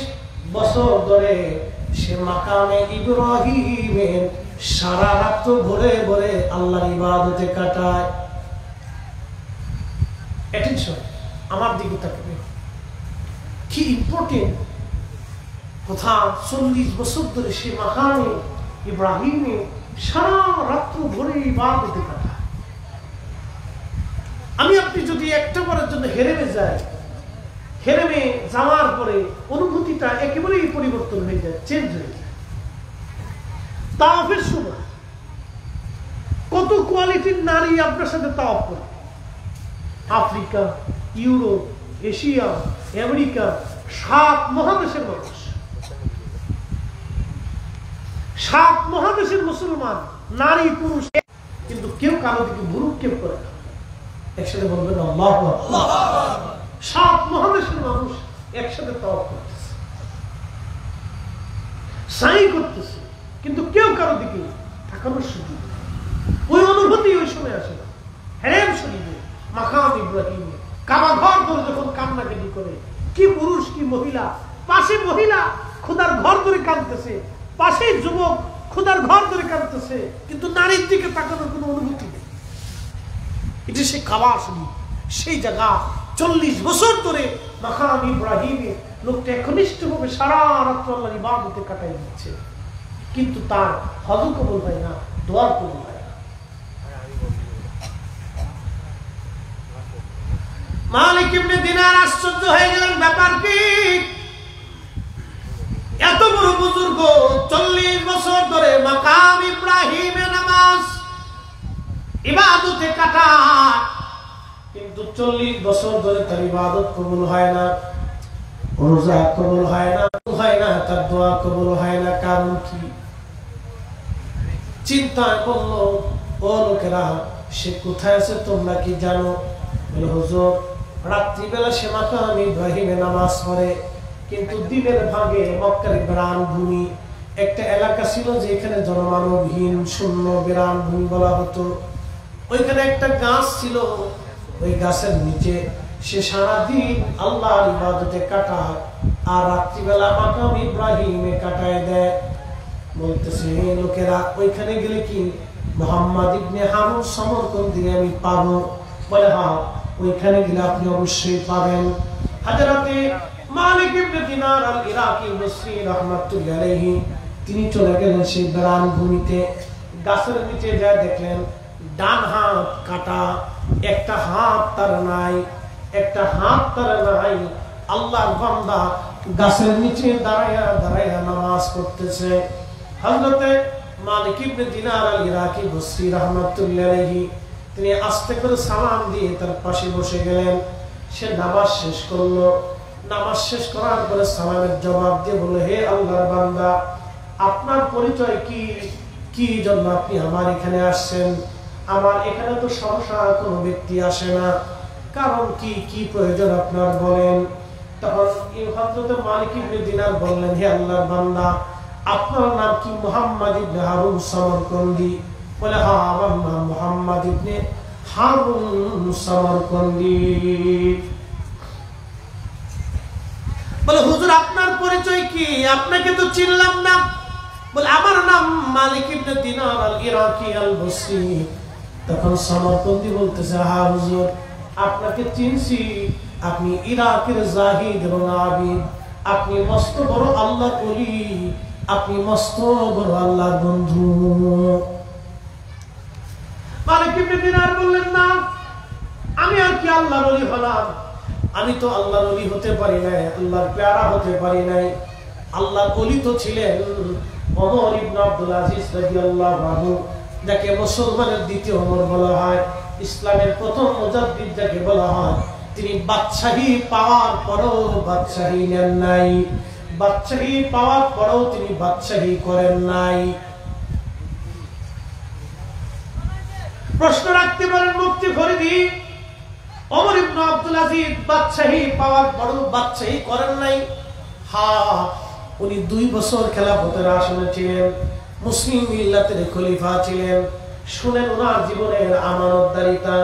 বছর ধরে সে মাকামে ইব্রাহিমের সারা রাত ভরে ভরে আল্লাহর ইবাদতে কাটায়। অ্যাটেনশন, আমার দিকে তাকাবে, কি ইম্পর্টেন্ট কথা। 40 বছর ধরে সে মাকামে ইব্রাহিমে সারা রাত ভরে ইবাদতে কাটায়। আমি আপনি যদি একটা বারের জন্য হেরেমে যাই, হেরেমে যাওয়ার পরে অনুভূতিটা একেবারেই পরিবর্তন হয়ে যায়, চেঞ্জ হয়ে যায়। তাওয়াফের সময় কত কোয়ালিটির নারী আপনার সাথে তাওয়াফ করে, আফ্রিকা, ইউরোপ, এশিয়া, আমেরিকা, 7 মহাদেশের মানুষ, 7 মহাদেশের মুসলমান, নারী পুরুষ, কিন্তু কেউ কারো দিকে ভুরুক্ষেপ করে না। একসাথে বলবেন আল্লাহু আকবার। 7 মহাদেশের মানুষ একসাথে তাওয়াফ করতেছে, সাই করতেছে, কিন্তু কেউ কারো দিকে তাকানোর সুযোগ নেই। ওই অনুভূতি ওই সময় আসে না। হেরেম শরীফে মাকাম ইব্রাহিমে কাবা ঘর ধরে যখন কান্নাকাটি করে, কি পুরুষ কি মহিলা, পাশে মহিলা খোদার ঘর ধরে কাঁদতেছে, পাশে যুবক খোদার ঘর ধরে কাঁদতেছে, কিন্তু নারীর দিকে তাকানোর কোনো অনুভূতি নেই। এটা সেই কাবা শরীফ, সেই জায়গা। 40 বছর ধরে মাকাম ইব্রাহিমে লোকটা একনিষ্ঠভাবে সারা রাত আল্লাহর ইবাদতে কাটাই দিচ্ছে, কিন্তু তার হজ কবুল হয় না, দোয়া কবুল হয় না। মালিক ইবনে দিনার আশ্চর্য হয়ে গেলেন, ব্যাপার কি? এত বড় বুজুর্গ 40 বছর ধরে মাকাম ইব্রাহিমে নামাজ ইবাদতে কাটায়, কিন্তু 40 বছর ধরে তার ইবাদত কবুল হয় না, রোজা কবুল হয় না, তার দোয়া কবুল হয় না। কারণ কি? চিন্তায় বলল, ও লোকেরা, সে কোথায় আছে তোমরা কি জানো? বলে, হুজুর, রাত্রিবেলা সে মাকাম ইব্রাহিমে নামাজ পড়ে, কিন্তু দিনের ভাগে মক্কার বিরান ভূমি একটা এলাকা ছিল যেখানে জনমানবহীন শূন্য বিরান ভূমি বলা হতো। ওইখানে একটা গাছ ছিল, ওই গাছের নিচে সে সারাদিন আল্লাহর ইবাদতে কাটায়, আর রাত্রিবেলা মাকাম ইব্রাহিমে কাটায় দেয়। বলতেছে, লোকেরা, ওইখানে গেলে কি মুহাম্মদ ইবনে হারুন সমরকন্দি আমি পাবো? বলে, হ্যাঁ, ওইখানে গেলে আপনি অবশ্যই পাবেন। হযরতে মালিক ইবনে দিনার আল ইরাকি মিসরি রাহমাতুল্লাহি আলাইহি তিনি চলে গেলেন সেই বিরান ভূমিতে। গাছের নিচে যা দেখলেন ডান হাত কাটা, একটা হাত তার নাই, একটা হাত তার নাই। আল্লাহর বান্দা গাছের নিচে দাঁড়ায়া দাঁড়ায়া নামাজ পড়তেছে। হযরতে মালিক ইবনে দিনার আল ইরাকি মিসরি রাহমাতুল্লাহি আলাইহি তিনি আস্তে করে সালাম দিয়ে তার পাশে বসে গেলেন। সে নামাজ শেষ করলো, নামাজ শেষ করার পরে সালামের জবাব দিয়ে বলল, হে আল্লাহর বান্দা, আপনার পরিচয় কি, কি জন্য আপনি আমার এখানে আসছেন? আমার এখানে তো সহসা কোনো ব্যক্তি আসে না, কারণ কি, কি প্রয়োজন আপনার বলেন। তখন হযরত মালিক ইবনে দিনার বললেন, হে আল্লাহর বান্দা, আপনার নাম কি মুহাম্মদ ইবনে হারুন সামরকন্দি? বলে, হ্যাঁ, আমার নাম মুহাম্মদ ইবনে হারুন সামরকন্দি। বলে, হুজুর আপনার পরিচয় কি? আপনাকে তো চিনলাম না। বলে, আমার নাম মালিক ইবনে দিনার আল ইরাকি আল বসরি। তখন সামরকন্দি বলতেছে, হ্যাঁ হুজুর, আপনাকে চিনছি, আপনি ইরাকের জাহিদ এবং আবিদ, আপনি মস্ত বড় আল্লাহর ওলি, আপনি মস্ত বড় আল্লাহর বন্ধু। মালিক ইবনে দিনার বললেন, না, আমি আর কি আল্লাহর ওলি হলাম? আমি তো আল্লাহর ওলি হতে পারি নাই, আল্লাহর পেয়ারা হতে পারি নাই। আল্লাহর ওলি তো ছিলেন ওমর ইবনে আব্দুল আজিজ রাদিয়াল্লাহু আনহু, যাকে মুসলমানের দ্বিতীয় ওমর বলা হয়, ইসলামের প্রথম মুজাদ্দিদ যাকে বলা হয়। তিনি বাদশাহী পাওয়ার পরও বাদশাহী নেন নাই, বাদশাহী পাওয়ার পরও তিনি বাদশাহী করেন নাই। প্রশ্ন রাখতে পারেন মুফতি ফরিদি, ওমর ইবনে আব্দুল আজিজ বাদশাহী পাওয়ার পরও বাদশাহী করেন নাই? হ্যাঁ, উনি 2 বছর খেলাফতের আসনে ছিলেন, মুসলিম মিল্লাতের খলিফা ছিলেন। শুনেন ওনার জীবনের আমানতদারিতা।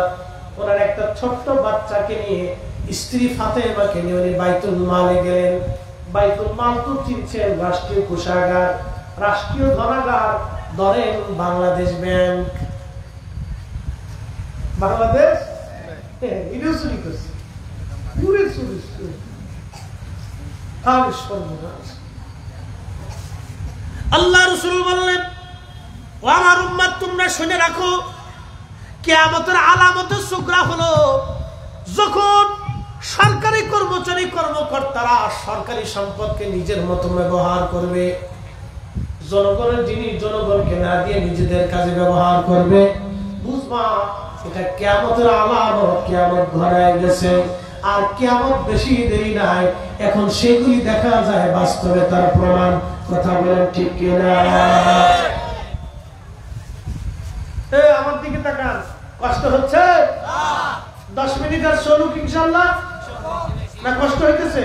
ওনার একটা ছোট্ট বাচ্চাকে নিয়ে, স্ত্রী ফাতেমাকে নিয়ে উনি বাইতুল মালে গেলেন। বাইতুল মাল তো চিনছেন, রাষ্ট্রীয় কোষাগার, রাষ্ট্রীয় ধনাগার। ধরেন বাংলাদেশ ব্যাংক, বাংলাদেশ এটাও চুরি করছে, পুরে চুরি। আল্লাহ রাসূল বললেন, ও আমার উম্মত, তোমরা শুনে রাখো, কিয়ামতের আলামতের সুগরা হলো যখন সরকারি কর্মচারী কর্মকর্তারা সরকারি সম্পদকে নিজের মতো ব্যবহার করবে, জনগণের জিনিস জনগণকে না দিয়ে নিজেদের কাজে ব্যবহার করবে। বুঝবা, এটা কিয়ামতের আলামত, কিয়ামত ঘনায় গেছে। আর কিয়ামত বেশি দেরি নাই, এখন সেগুলি দেখা যায় বাস্তবে, তার প্রমাণ। কথা বলেন ঠিক কিনা? আমার দিকে তাকান, কষ্ট হচ্ছে? 10 মিনিট আর চলুক ইনশাআল্লাহ। না কষ্ট হইতেছে?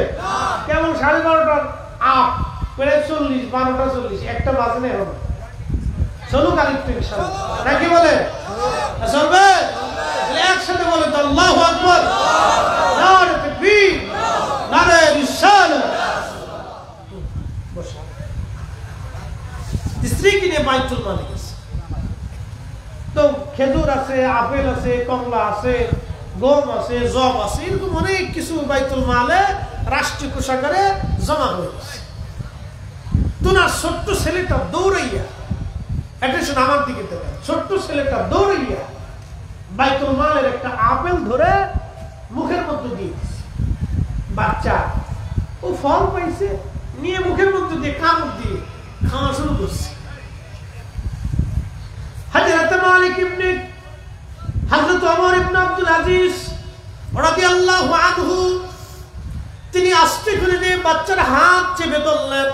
কেমন 12:30 আপ প্রায় 40, 12টা 40, একটা বাজে নেই হবে। চলুক আর একটু ইনশাআল্লাহ, নাকি বলে? চলবে? একসাথে বলে তো আল্লাহু আকবার, নারে তাকবীর, নারে রিসালাত। স্ত্রী কিনে বাইতুল মালে গেছে, তো খেজুর আছে, আপেল আছে, কমলা আছে, গম আছে, জব আছে, এরকম অনেক কিছু বাইতুল মালে রাষ্ট্রীয় কোষাগারে জমা হয়ে গেছে। তো না, ছোট্ট ছেলেটা দৌড়াইয়া, অ্যাটেনশন আমার দিকে দেখেন, ছোট্ট ছেলেটা দৌড়াইয়া বাইতুল মালের একটা আপেল ধরে মুখের মধ্যে দিয়েছে। বাচ্চা ও ফল পাইছে, নিয়ে মুখের মধ্যে দিয়ে কামড় দিয়ে খাওয়া শুরু করছে। হযরত মালিক ইবনে হযরত ওমর ইবনে আব্দুল আজিজ রাদিয়াল্লাহু আনহু, তিনি আস্তে করে নিয়ে বাচ্চার হাত চেপে ধরলেন।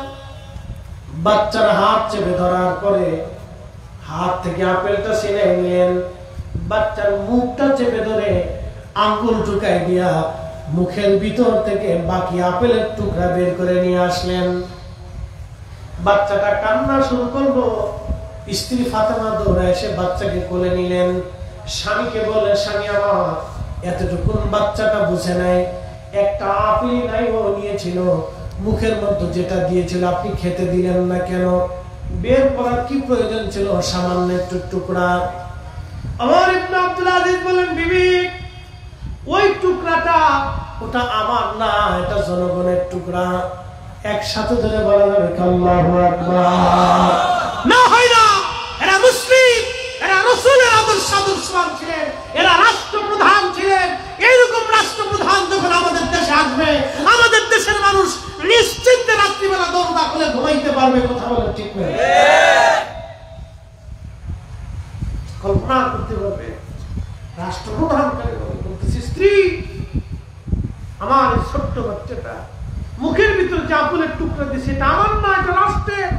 বাচ্চার হাত চেপে ধরার পরে হাত থেকে আপেলটা ছিনে নিলেন, বাচ্চার মুখটা চেপে ধরে আঙ্গুল ঢুকাই দিয়া মুখের ভিতর থেকে বাকি আপেলের টুকরা বের করে নিয়ে আসলেন। বাচ্চাটা কান্না শুরু করলো। স্ত্রী ফাতেমা দৌড়ে এসে বাচ্চাকে কোলে নিলেন। স্বামীকে বললেন, স্বামী আমার, এতটুকুন বাচ্চাটা বুঝে নাই, একটা আপেল নাই ও নিয়েছিল, মুখের মধ্যে যেটা দিয়েছিল আপনি খেতে দিলেন না কেন? বের করার কি প্রয়োজন ছিল? সামান্য একটু টুকরা। ওমর ইবনে আব্দুল আজিজ বলেন, বিবি, ওই টুকরাটা ওটা আমার না, এটা জনগণের টুকরা। একসাথে ধরে বলা যাবে আল্লাহু আকবার। না হয় না, এরা মুসলিম, এরা রাসূলের আদর্শবান ছিলেন, এরা রাষ্ট্রপ্রধান ছিলেন। এইরকম রাষ্ট্রপ্রধান যখন আমাদের দেশে আসবে, আমাদের দেশের মানুষ নিশ্চিন্তে রাত্রিবেলা দরজা খুলে ঘুমাইতে পারবে। কথা বলে ঠিক নয়? কল্পনা করতে পারবে রাষ্ট্রপ্রধান বলতেছে স্ত্রী আমার এই ছোট্ট বাচ্চাটা মুখের ভিতরে যে আপেলের টুকরা দিয়েছে এটা আমার না, এটা রাষ্ট্রের।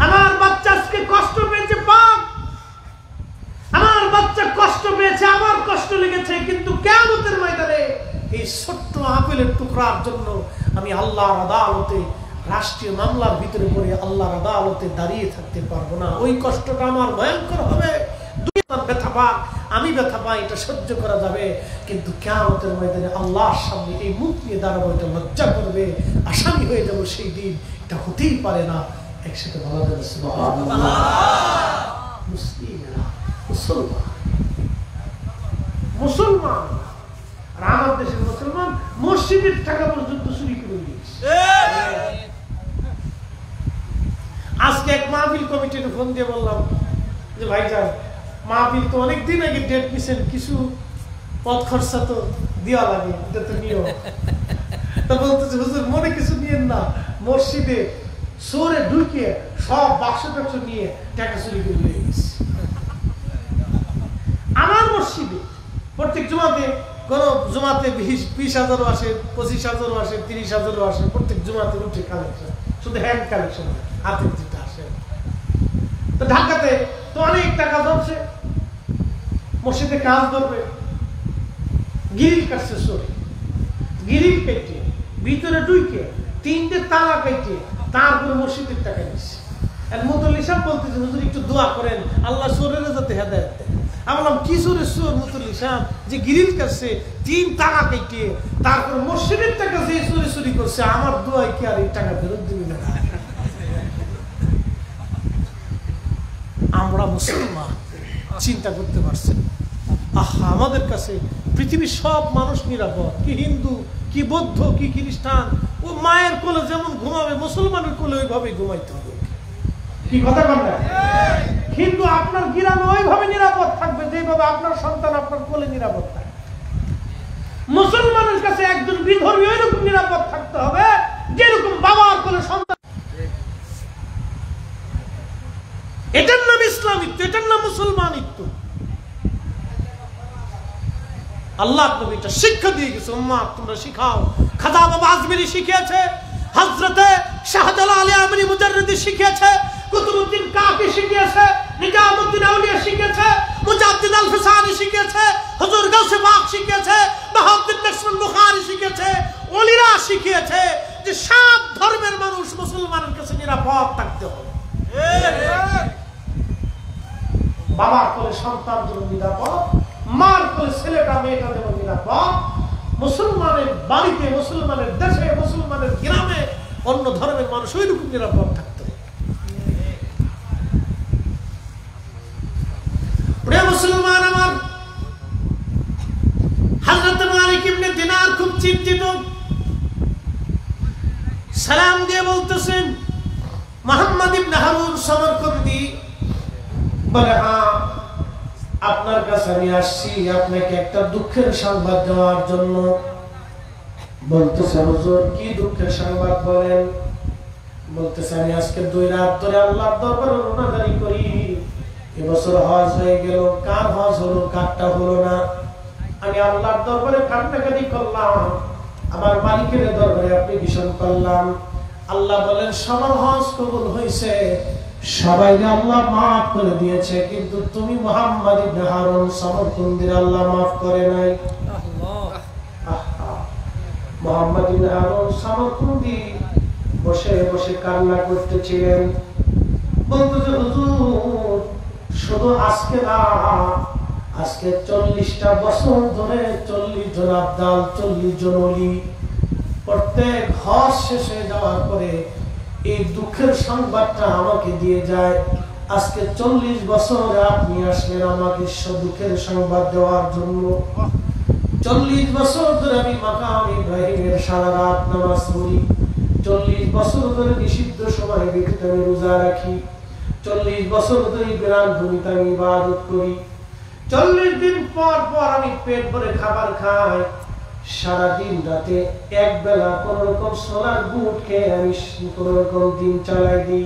আমার বাচ্চা আজকে কষ্ট পেয়েছে, পাপ। আমার বাচ্চা কষ্ট পেয়েছে, আমার কষ্ট লেগেছে, কিন্তু কিয়ামতের ময়দানে এই ছোট্ট আপেলের টুকরার জন্য আমি আল্লাহর আদালতে রাষ্ট্রীয় মামলার ভিতরে পড়ে আল্লাহর আদালতে দাঁড়িয়ে থাকতে পারবো না। ওই কষ্টটা আমার ভয়ঙ্কর হবে। ব্যথা পাক, আমি ব্যথা পাই, এটা সহ্য করা যাবে, কিন্তু কিয়ামতের ময়দানে আল্লাহর সামনে এই মুখ নিয়ে দাঁড়াবো, এটা লজ্জা করবে, আসামি হয়ে যাবো সেই দিন। এটা হতেই পারে না। একসাথে বলা যাবে সুবহানাল্লাহ। মুসলিমরা, মুসলমান আর আমার দেশের মুসলমান মসজিদের টাকা পর্যন্ত চুরি করে দিয়েছে। আজকে এক মাহফিল কমিটির ফোন দিয়ে বললাম যে ভাইজান, মাহফিল তো অনেকদিন আগে ডেট নিছেন, কিছু পথ খরচা তো দেওয়া লাগে, এটা তো নিয়ম। তা বলতেছে হুজুর মনে কিছু নিয়েন না, মসজিদে চোরে ঢুকিয়ে সব বাক্স টাক্স নিয়ে টাকা চুরি করে নিয়ে গেছে। আমার মসজিদে প্রত্যেক জুমাতে কোন জুমাতে 20,000 আসে, 25,000 আসে, 30,000 আসে, প্রত্যেক জুমাতে উঠে কালেকশন, শুধু হ্যান্ড কালেকশন, হাতের যেটা আসে। তো ঢাকাতে তো অনেক টাকা ধরছে, মসজিদে কাজ ধরবে, গিরিল কাটছে চোরে, গিরিল কেটে ভিতরে ঢুকে 3টে তালা কেটে তারপরে মসজিদের টাকা নিচ্ছে। মুতল্লি সাহেব বলতেছে হুজুর একটু দোয়া করেন আল্লাহ চোরের যাতে হেদায়েত দেয়। আমি বললাম কি চোরের চোর মুতল্লি সাহেব, যে গিরিল কাটছে 3 তালা কেটে তারপর মসজিদের টাকা যে চুরি চুরি করছে, আমার দোয়াই কি আর এই টাকা ফেরত দিবি না? আমরা মুসলমান চিন্তা করতে পারছেন? আহা, আমাদের কাছে পৃথিবীর সব মানুষ নিরাপদ, কি হিন্দু, কি বৌদ্ধ, কি খ্রিস্টান। ও মায়ের কোলে যেমন ঘুমাবে, মুসলমানের কোলে ওইভাবে ঘুমাইতে হবে। কি কথা বলেন? হিন্দু আপনার গ্রামে ওইভাবে নিরাপদ থাকবে যেভাবে আপনার সন্তান আপনার কোলে নিরাপদ থাকবে। মুসলমানের কাছে একজন বিধর্মী ওইরকম নিরাপদ থাকতে হবে যেরকম বাবার কোলে সন্তান। এটার নাম ইসলামিত্ব, এটার নাম মুসলমানিত্ব। আল্লাহ নবীটা শিক্ষা দিয়ে গেছে, উম্মাহ তোমরা শিখাও। খাজা বাবা আজমিরি শিখিয়েছে, হযরতে শাহজালাল আলী আমরি মুজাররিদি শিখিয়েছে, কুতুবউদ্দিন কাকি শিখিয়েছে, নিজামউদ্দিন আউলিয়া শিখিয়েছে, মুজাদ্দিদ আল ফিসানি শিখিয়েছে, হুজুর গাউসে পাক শিখিয়েছে, বাহাউদ্দিন নকশবন্দি বুখারী শিখিয়েছে, ওলিরা শিখিয়েছে যে সব ধর্মের মানুষ মুসলমানের কাছে নিরাপদ থাকতে হবে। বাবার কোলে সন্তান যেমন নিরাপদ, মার কোলে ছেলেটা মেয়েটা যেমন নিরাপদ, মুসলমানের বাড়িতে, মুসলমানের দেশে, মুসলমানের গ্রামে অন্য ধর্মের মানুষ ওইরকম নিরাপদ থাকতে হবে। প্রিয় মুসলমান আমার, হযরত মালিক ইবনে দিনার খুব চিন্তিত, সালাম দিয়ে বলতেছেন মুহাম্মদ ইবনে হারুন সমরকন্দি বলে, হ্যাঁ আপনার কাছে আমি আসছি আপনাকে একটা দুঃখের সংবাদ দেওয়ার জন্য। বলতেছে হুজুর কি দুঃখের সংবাদ বলেন? বলতেছে আমি আজকে 2 রাত ধরে আল্লাহর দরবারে রোনাদারি করি, এবছর হজ হয়ে গেল, কার হজ হলো কারটা হলো না। আমি আল্লাহর দরবারে কান্নাকাটি করলাম, আমার মালিকের দরবারে অ্যাপ্লিকেশন করলাম। আল্লাহ বলেন সবার হজ কবুল হয়েছে, সবাইকে আল্লাহ মাফ করে দিয়েছে, কিন্তু তুমি মুহাম্মদ ইবনে হারুন সমরকন্দির আল্লাহ মাফ করে নাই। মুহাম্মদ ইবনে হারুন সমরকন্দি বসে বসে কান্না করতেছিলেন। বলতেছে হুজুর শুধু আজকে না, আজকে 40টা বছর ধরে 40 জন আবদাল, 40 জন ওলি প্রত্যেক হজ শেষ হয়ে যাওয়ার পরে এই দুঃখের সংবাদটা আমাকে দিয়ে যায়। আজকে 40 বছর আপনি আসলেন আমাকে দুঃখের সংবাদ দেওয়ার জন্য। 40 বছর ধরে আমি মাকাম ইব্রাহিমের সারা রাত নামাজ পড়ি, 40 বছর ধরে নিষিদ্ধ সময় ব্যতীত আমি রোজা রাখি, 40 বছর ধরে বিরান ভূমিতে আমি ইবাদত করি, 40 দিন পর পর আমি পেট ভরে খাবার খাই, সারাদিন রাতে এক বেলা কোন রকম সোনার বুট খেয়ে আমি কোন রকম দিন চালাই দিই।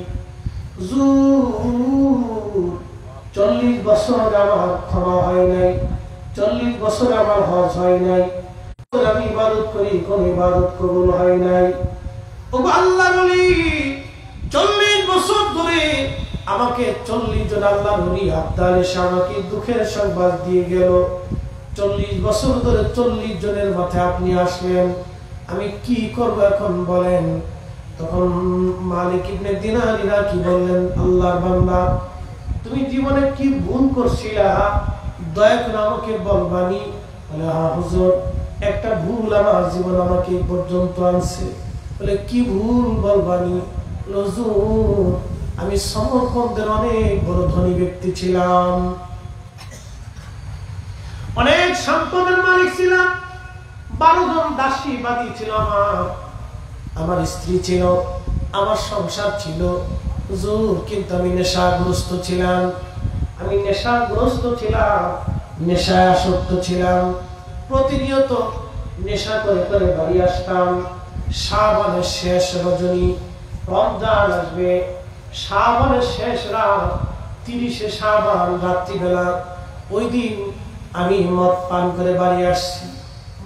40 বছর আমার ক্ষমা হয় নাই, 40 বছর আমার হজ হয় নাই, আমি ইবাদত করি, কোন ইবাদত কবুল হয় নাই। ওগো আল্লাহর ওলি, 40 বছর ধরে আমাকে 40 জন আল্লাহর ওলি আবদাল এসে আমাকে দুঃখের সংবাদ দিয়ে গেল। 40 বছর ধরে 40 জনের মাথায় আপনি আসলেন, আমি কি করব এখন বলেন? তখন মালিক ইবনে দিনারিরা কি বললেন, আল্লাহর বান্দা, তুমি জীবনে কি ভুল করছিলা, দয়া করে আমাকে বলবানি? বলে, হ্যাঁ হুজুর, একটা ভুল আমার জীবন আমাকে পর্যন্ত আনছে। বলে, কি ভুল বলবানি? হুজুর, আমি সমরকন্দের অনেক বড় ধনী ব্যক্তি ছিলাম, অনেক সম্পদের মালিক ছিলাম, 12 জন দাসী বাদী ছিল আমার স্ত্রী ছিল, আমার সংসার ছিল হুজুর, কিন্তু আমি নেশাগ্রস্ত ছিলাম, নেশায় আসক্ত ছিলাম, প্রতিনিয়ত নেশা করে করে বাড়ি আসতাম। শাবানের শেষ রজনী, রমজান আসবে, শাবানের শেষ রাত, 30 শাবান রাত্রিবেলা, ওই দিন আমি মদ পান করে বাড়ি আসছি।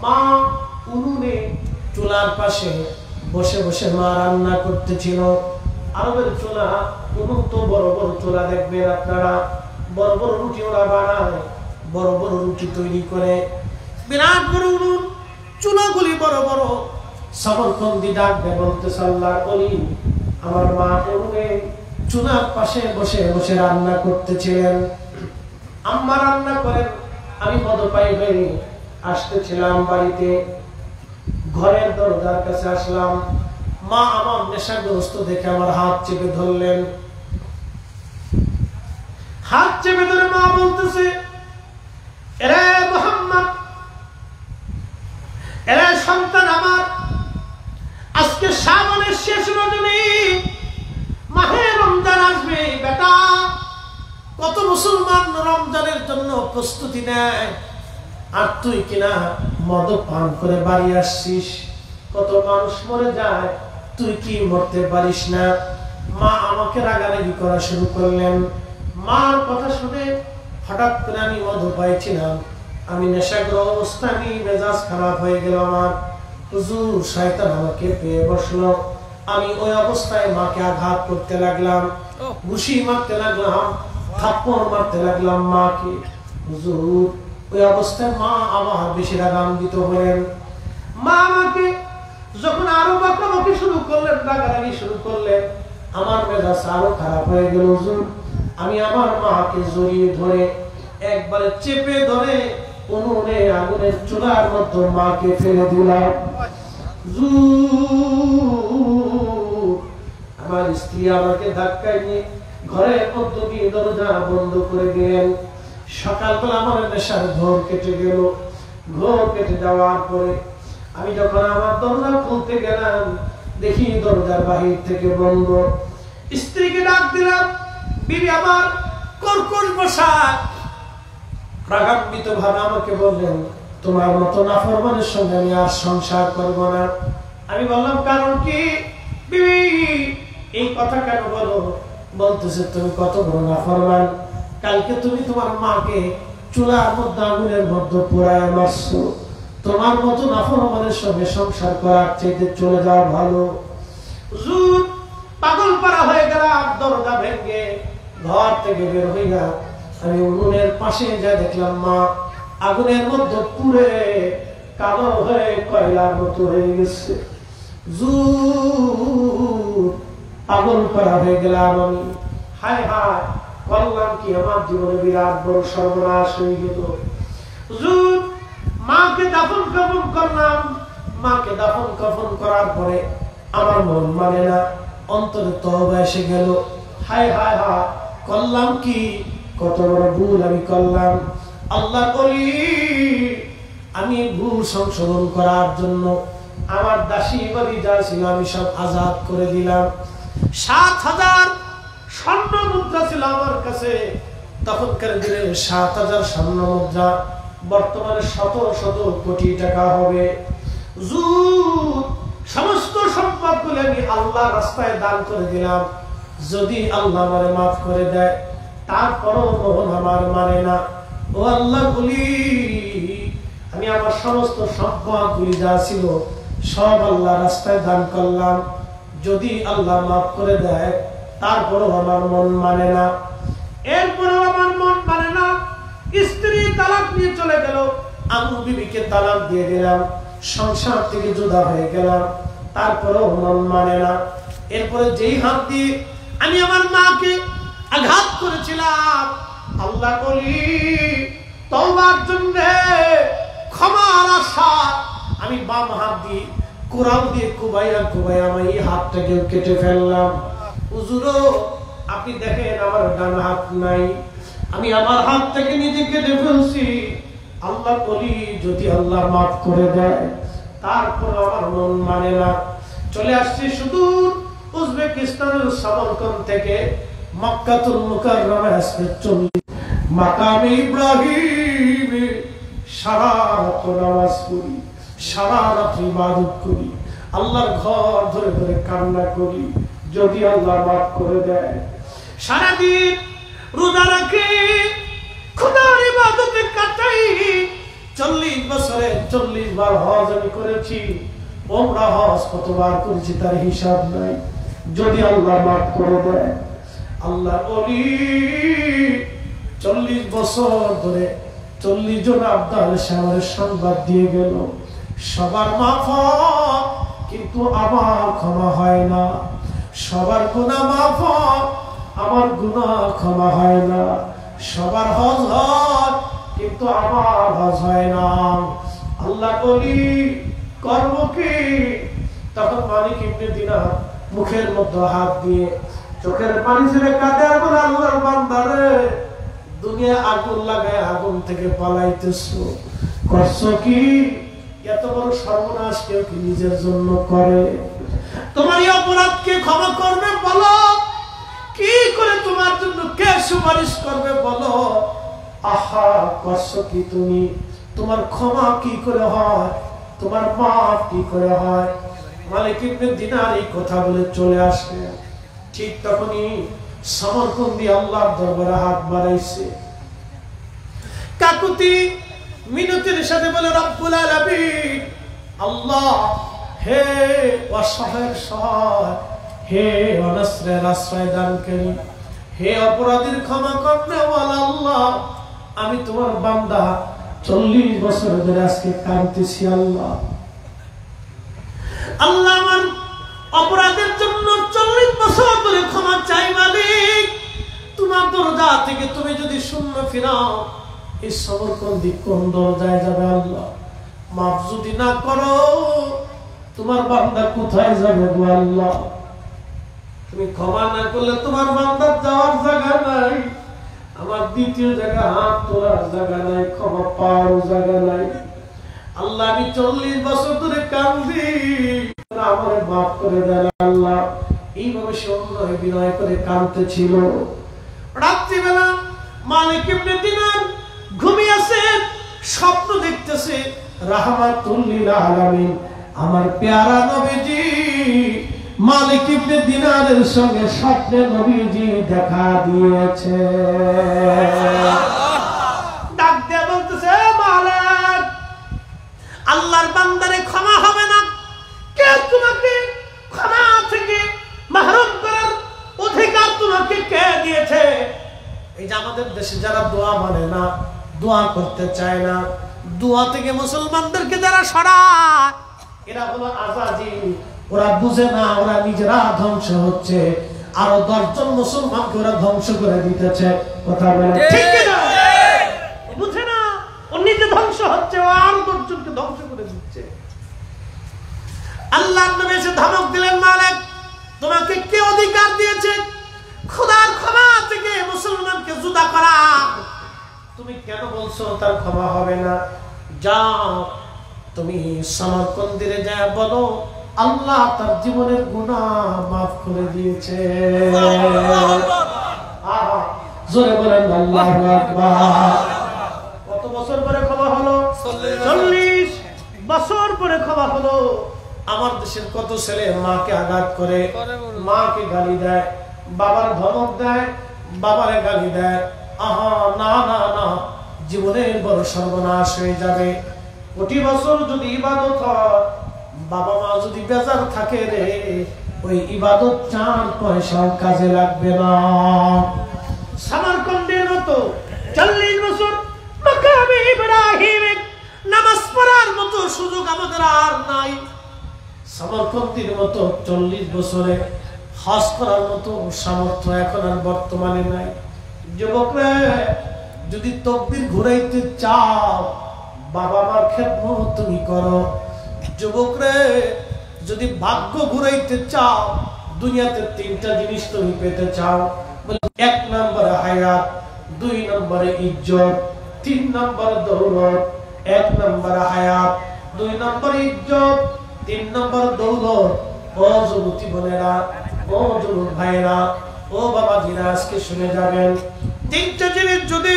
মা উনুনে চুলার পাশে বসে বসে মা রান্না করতেছিল। আরবের চুলা, উনুন তো বড় বড় চুলা, দেখবেন আপনারা, বড় বড় রুটি ওরা বানায়, বড় বড় রুটি তৈরি করে, বিরাট বড় উনুন, চুলাগুলি বড় বড়। সমরকন্দি ডাকবে, বলতেছে, আল্লাহর ওলি, আমার মা উনুনে চুলার পাশে বসে বসে রান্না করতেছিলেন, আম্মা রান্না করেন, আমি মদপাই হয়ে আসতেছিলাম বাড়িতে, ঘরের দরজার কাছে আসলাম, মা আমার নেশাগ্রস্ত দেখে আমার হাত চেপে ধরলেন। হাত চেপে ধরে মা বলতেছে, এরে মুহাম্মদ, এরে সন্তান আমার, আজকে শাবানের শেষ রজনী, মাহে রমজান আসবে বেটা, কত মুসলমান রমজানের জন্য প্রস্তুতি নেয়, আর তুই কিনা মদ পান করে বাড়ি আসছিস, কত মানুষ মরে যায়, তুই কি মরতে পারিস না? মা আমাকে রাগারাগি করা শুরু করলেন। মার কথা শুনে হঠাৎ করে আমি মদ পাইছিলাম, আমি নেশাগ্রস্ত অবস্থায়, আমি মেজাজ খারাপ হয়ে গেল আমার। হুজুর, শয়তান আমাকে পেয়ে বসলো, আমি ওই অবস্থায় মাকে আঘাত করতে লাগলাম, ঘুষি মারতে লাগলাম, থাপ্পড় মারতে লাগলাম মাকে। হুজুর, ওই অবস্থায় মা আমার বেশি রাগান্বিত হলেন। মা আমাকে যখন আরো বকাবকি শুরু করলেন, রাগারাগি শুরু করলেন, আমার মেজাজ আরো খারাপ হয়ে গেল। হুজুর, আমি আমার মাকে জড়িয়ে ধরে, একবারে চেপে ধরে উনুনে আগুনের চুলার মধ্যে মাকে ফেলে দিলাম। আমার স্ত্রী আমাকে ধাক্কায় নিয়ে ঘরের মধ্যে দিয়ে দরজা বন্ধ করে গেলেন। সকালবেলা আমার নেশার ঘোর কেটে গেল। ঘোর কেটে যাওয়ার পরে আমি যখন আমার দরজা খুলতে গেলাম, দেখি দরজার বাহির থেকে বন্ধ। স্ত্রীকে ডাক দিলাম, বিবি আমার কর্কশ বসা রাগান্বিত ভাবে আমাকে বললেন, তোমার মতো নাফরমানের সঙ্গে আমি আর সংসার করব না। আমি বললাম, কারণ কি বিবি, এই কথা কেন বলো? বলতেছে, তুমি কত বড় নাফরমান, কালকে তুমি তোমার মাকে চুলার মধ্যে আগুনের মধ্যে পোড়ায় মারছো, তোমার মতো নাফরমানের সঙ্গে সংসার করার চাইতে চলে যাওয়া ভালো। হুজুর, পাগল পারা হয়ে গেলাম, দরজা ভেঙে ঘর থেকে বের হইয়া আমি উনুনের পাশে যা দেখলাম মা আগুনের মধ্যে পুড়ে কালো হয়ে কয়লার মতো হয়ে গেছে। পাগল পারা হয়ে গেলাম আমি। হায় হায়, বললাম কি, আমার জীবনে বিরাট বড় সর্বনাশ হয়ে গেল। মাকে দাফন কাফন করলাম। মাকে দাফন কাফন করার পরে আমার মন মানে না, অন্তরে তওবা এসে গেল। হায় হায় হায়, করলাম কি, কত বড় ভুল আমি করলাম। আল্লাহ বলি, আমি ভুল সংশোধন করার জন্য আমার দাসী বাড়ি যা ছিল আমি সব আজাদ করে দিলাম। ৭,০০০ স্বর্ণ মুদ্রা ছিল আমার কাছে। তখনকার দিনে ৭,০০০ স্বর্ণ মুদ্রা বর্তমানে শত শত কোটি টাকা হবে। সমস্ত সম্পদগুলো আমি আল্লাহ রাস্তায় দান করে দিলাম। যদি আল্লাহ আমারে মাফ করে দেয়, তারপরও মন আমার মানে না। ও আল্লাহ বলি আমি আমার সমস্ত সম্পদগুলি যা ছিল সব আল্লাহ রাস্তায় দান করলাম, যদি আল্লাহ মাফ করে দেয় তারপরও আমার মন মানে না, এরপরও আমার মন মানে না। স্ত্রী তালাক নিয়ে চলে গেল, আমি বিবিকে তালাক দিয়ে দিলাম, সংসার থেকে জুদা হয়ে গেলাম, তারপরেও মন মানে না। এরপরে যেই হাত দিয়ে আমি আমার মাকে আঘাত করেছিলাম, আল্লাহ বলি তওবার জন্য ক্ষমার আশা আমি বাম হাত দিয়ে কোরআন দিয়ে কুবাইয়া আমি এই হাতটাকে কেটে ফেললাম। হুজুর আপনি দেখেন আমার ডান হাত নাই, আমি আমার হাত থেকে নিজে কেটে ফেলছি। আল্লাহ বলি যদি আল্লাহ মাফ করে দেয় তারপর আমার মন মানে না। চলে আসছি সুদূর উজবেকিস্তানের সামরকন্দ থেকে মক্কাতুল মুকাররমায় আজকে চলি মাকামে ইব্রাহিম, সারা রাত নামাজ পড়ি, সারা রাত ইবাদত করি, আল্লাহর ঘর ধরে ধরে কান্না করি, যদি আল্লাহ মাফ করে দেয়। সারাদিন রোজা রাখি, খোদার ইবাদতে কাটাই। 40 বছরে 40 বার হজ আমি করেছি, ওমরা হজ কতবার করেছি তার হিসাব নাই, যদি আল্লাহ মাফ করে দেয়। আল্লাহ বলি 40 বছর ধরে 40 জন আব্দাল সাহেবের সংবাদ দিয়ে গেল, সবার মাফ কিন্তু আমার ক্ষমা হয় না, সবার গুনাহ মাফ আমার গুনাহ ক্ষমা হয় না, সবার হজ হয় কিন্তু আমার হজ হয় না। আল্লাহ বলি কর্ম কি? তখন মালিক ইবনে দিনার মুখের মধ্যে হাত দিয়ে চোখের পানি ছেড়ে কাঁদে, বলে আল্লাহর বান্দারে দুনিয়া আগুন লাগায় আগুন থেকে পালাইতেছো, করছো কি? এত বড় সর্বনাশ কেউ কি নিজের জন্য করে? তোমার এই অপরাধকে ক্ষমা করবে বলো, কি করে তোমার জন্য কে সুপারিশ করবে বলো? আহা করছো কি তুমি? তোমার ক্ষমা কি করে হয়? তোমার মাফ কি করে হয়? মালিক ইবনে দিনার এই কথা বলে চলে আসে। ঠিক তখনই সমরকন্দি আল্লাহর দরবারে হাত বাড়াইছে, কাকুতি মিনতির সাথে বলে রব্বুল আলামিন, আল্লাহ হে অসহায়ের সহায়, হে অনাশ্রয়ের আশ্রয় দানকারী, হে অপরাধীর ক্ষমা করনেওয়ালা আল্লাহ, আমি তোমার বান্দা 40 বছর ধরে আজকে কাঁদতেছি। আল্লাহ আল্লাহ আমার অপরাধের জন্য 40 বছর ধরে ক্ষমা চাই মালিক, তোমার দরজা থেকে তুমি যদি শূন্য ফিরাও এই সমরকন্দি কোন দরজায় যাবে? আল্লাহ মাফ যদি না করো তোমার বান্দা কোথায় যাবে গো আল্লাহ? তুমি ক্ষমা না করলে তোমার বান্দার যাওয়ার জায়গা নাই, আমার দ্বিতীয় জায়গা হাত তোলার জায়গা নাই, ক্ষমা পাওয়ার জায়গা নাই। আল্লাহ আমি 40 বছর ধরে কাঁদি, আমার মাফ করে দেন আল্লাহ। এইভাবে সে অন্যায় বিনয় করে কাঁদতেছিল। রাত্রিবেলা মালিক ইবনে দিনার ঘুমিয়ে আছে, স্বপ্ন দেখতেছে রাহমাতুল লিল আলামিন আমার পেয়ারা নবীজি মালিক ইবনে দিনারের সঙ্গে স্বপ্নে নবীজি দেখা দিয়েছে। ডাক দিয়ে বলতেছে মালিক, আল্লাহর বান্দারে ক্ষমা হবে না, কে তোমাকে ক্ষমা থেকে মাহরুম করার অধিকার তোমাকে কে দিয়েছে? এই যে আমাদের দেশে যারা দোয়া মানে না, দোয়া করতে চায় না, দোয়া থেকে মুসলমানদেরকে যারা সরায়, এরা হলো আজাজিল। ওরা বুঝে না ওরা নিজেরা ধ্বংস হচ্ছে, আরো 10 জন মুসলমানকে ওরা ধ্বংস করে দিতেছে। কথা বলে ঠিক না? বুঝে না ও নিজে ধ্বংস হচ্ছে, ও আরো 10 জনকে ধ্বংস করে দিচ্ছে। আল্লাহ নবী এসে ধমক দিলেন, মালিক তোমাকে কে অধিকার দিয়েছে খোদার ক্ষমা থেকে মুসলমানকে জুদা করা? তুমি কেন বলছো তার ক্ষমা হবে না? যাও তুমি সমরকন্দিরে যায় বলো আল্লাহ তার জীবনের গুনাহ মাফ করে দিয়েছে। জোরে বলেন আল্লাহু আকবার। কত বছর পরে ক্ষমা হলো? 40 বছর পরে ক্ষমা হলো। আমার দেশের কত ছেলে মাকে আঘাত করে, মাকে গালি দেয়, বাবার ধমক দেয়, বাবারে গালি দেয়। আহা না না না, জীবনের বড় সর্বনাশ হয়ে যাবে। কোটি বছর যদি ইবাদত হয়, বাবা মা যদি বেজার থাকে রে, ওই ইবাদত 4 পয়সাও কাজে লাগবে না। সামারকন্দের মতো 40 বছর মাকামে ইব্রাহিমে নামাজ পড়ার মতো সুযোগ আমাদের আর নাই। সামারকন্দের মতো 40 বছরে হজ করার মতো সামর্থ্য এখন আর বর্তমানে নাই। যুবকরা, যদি তকদির ঘুরাইতে চাও, বাবা মার খেদমত তুমি করো। যুবকরা, যদি ভাগ্য ঘুরাইতে চাও, দুনিয়াতে 3টা জিনিস তুমি পেতে চাও। 1 নম্বরে হায়াত, 2 নম্বরে ইজ্জত, 3 নম্বরে দৌলত। 1 নম্বরে হায়াত, 2 নম্বরে ইজ্জত, 3 নম্বরে দৌলত। ও যুবতী বোনেরা, ও যুবক ভাইরা, ও বাবা জিরা, আজকে শুনে যাবেন। 3টা জিনিস যদি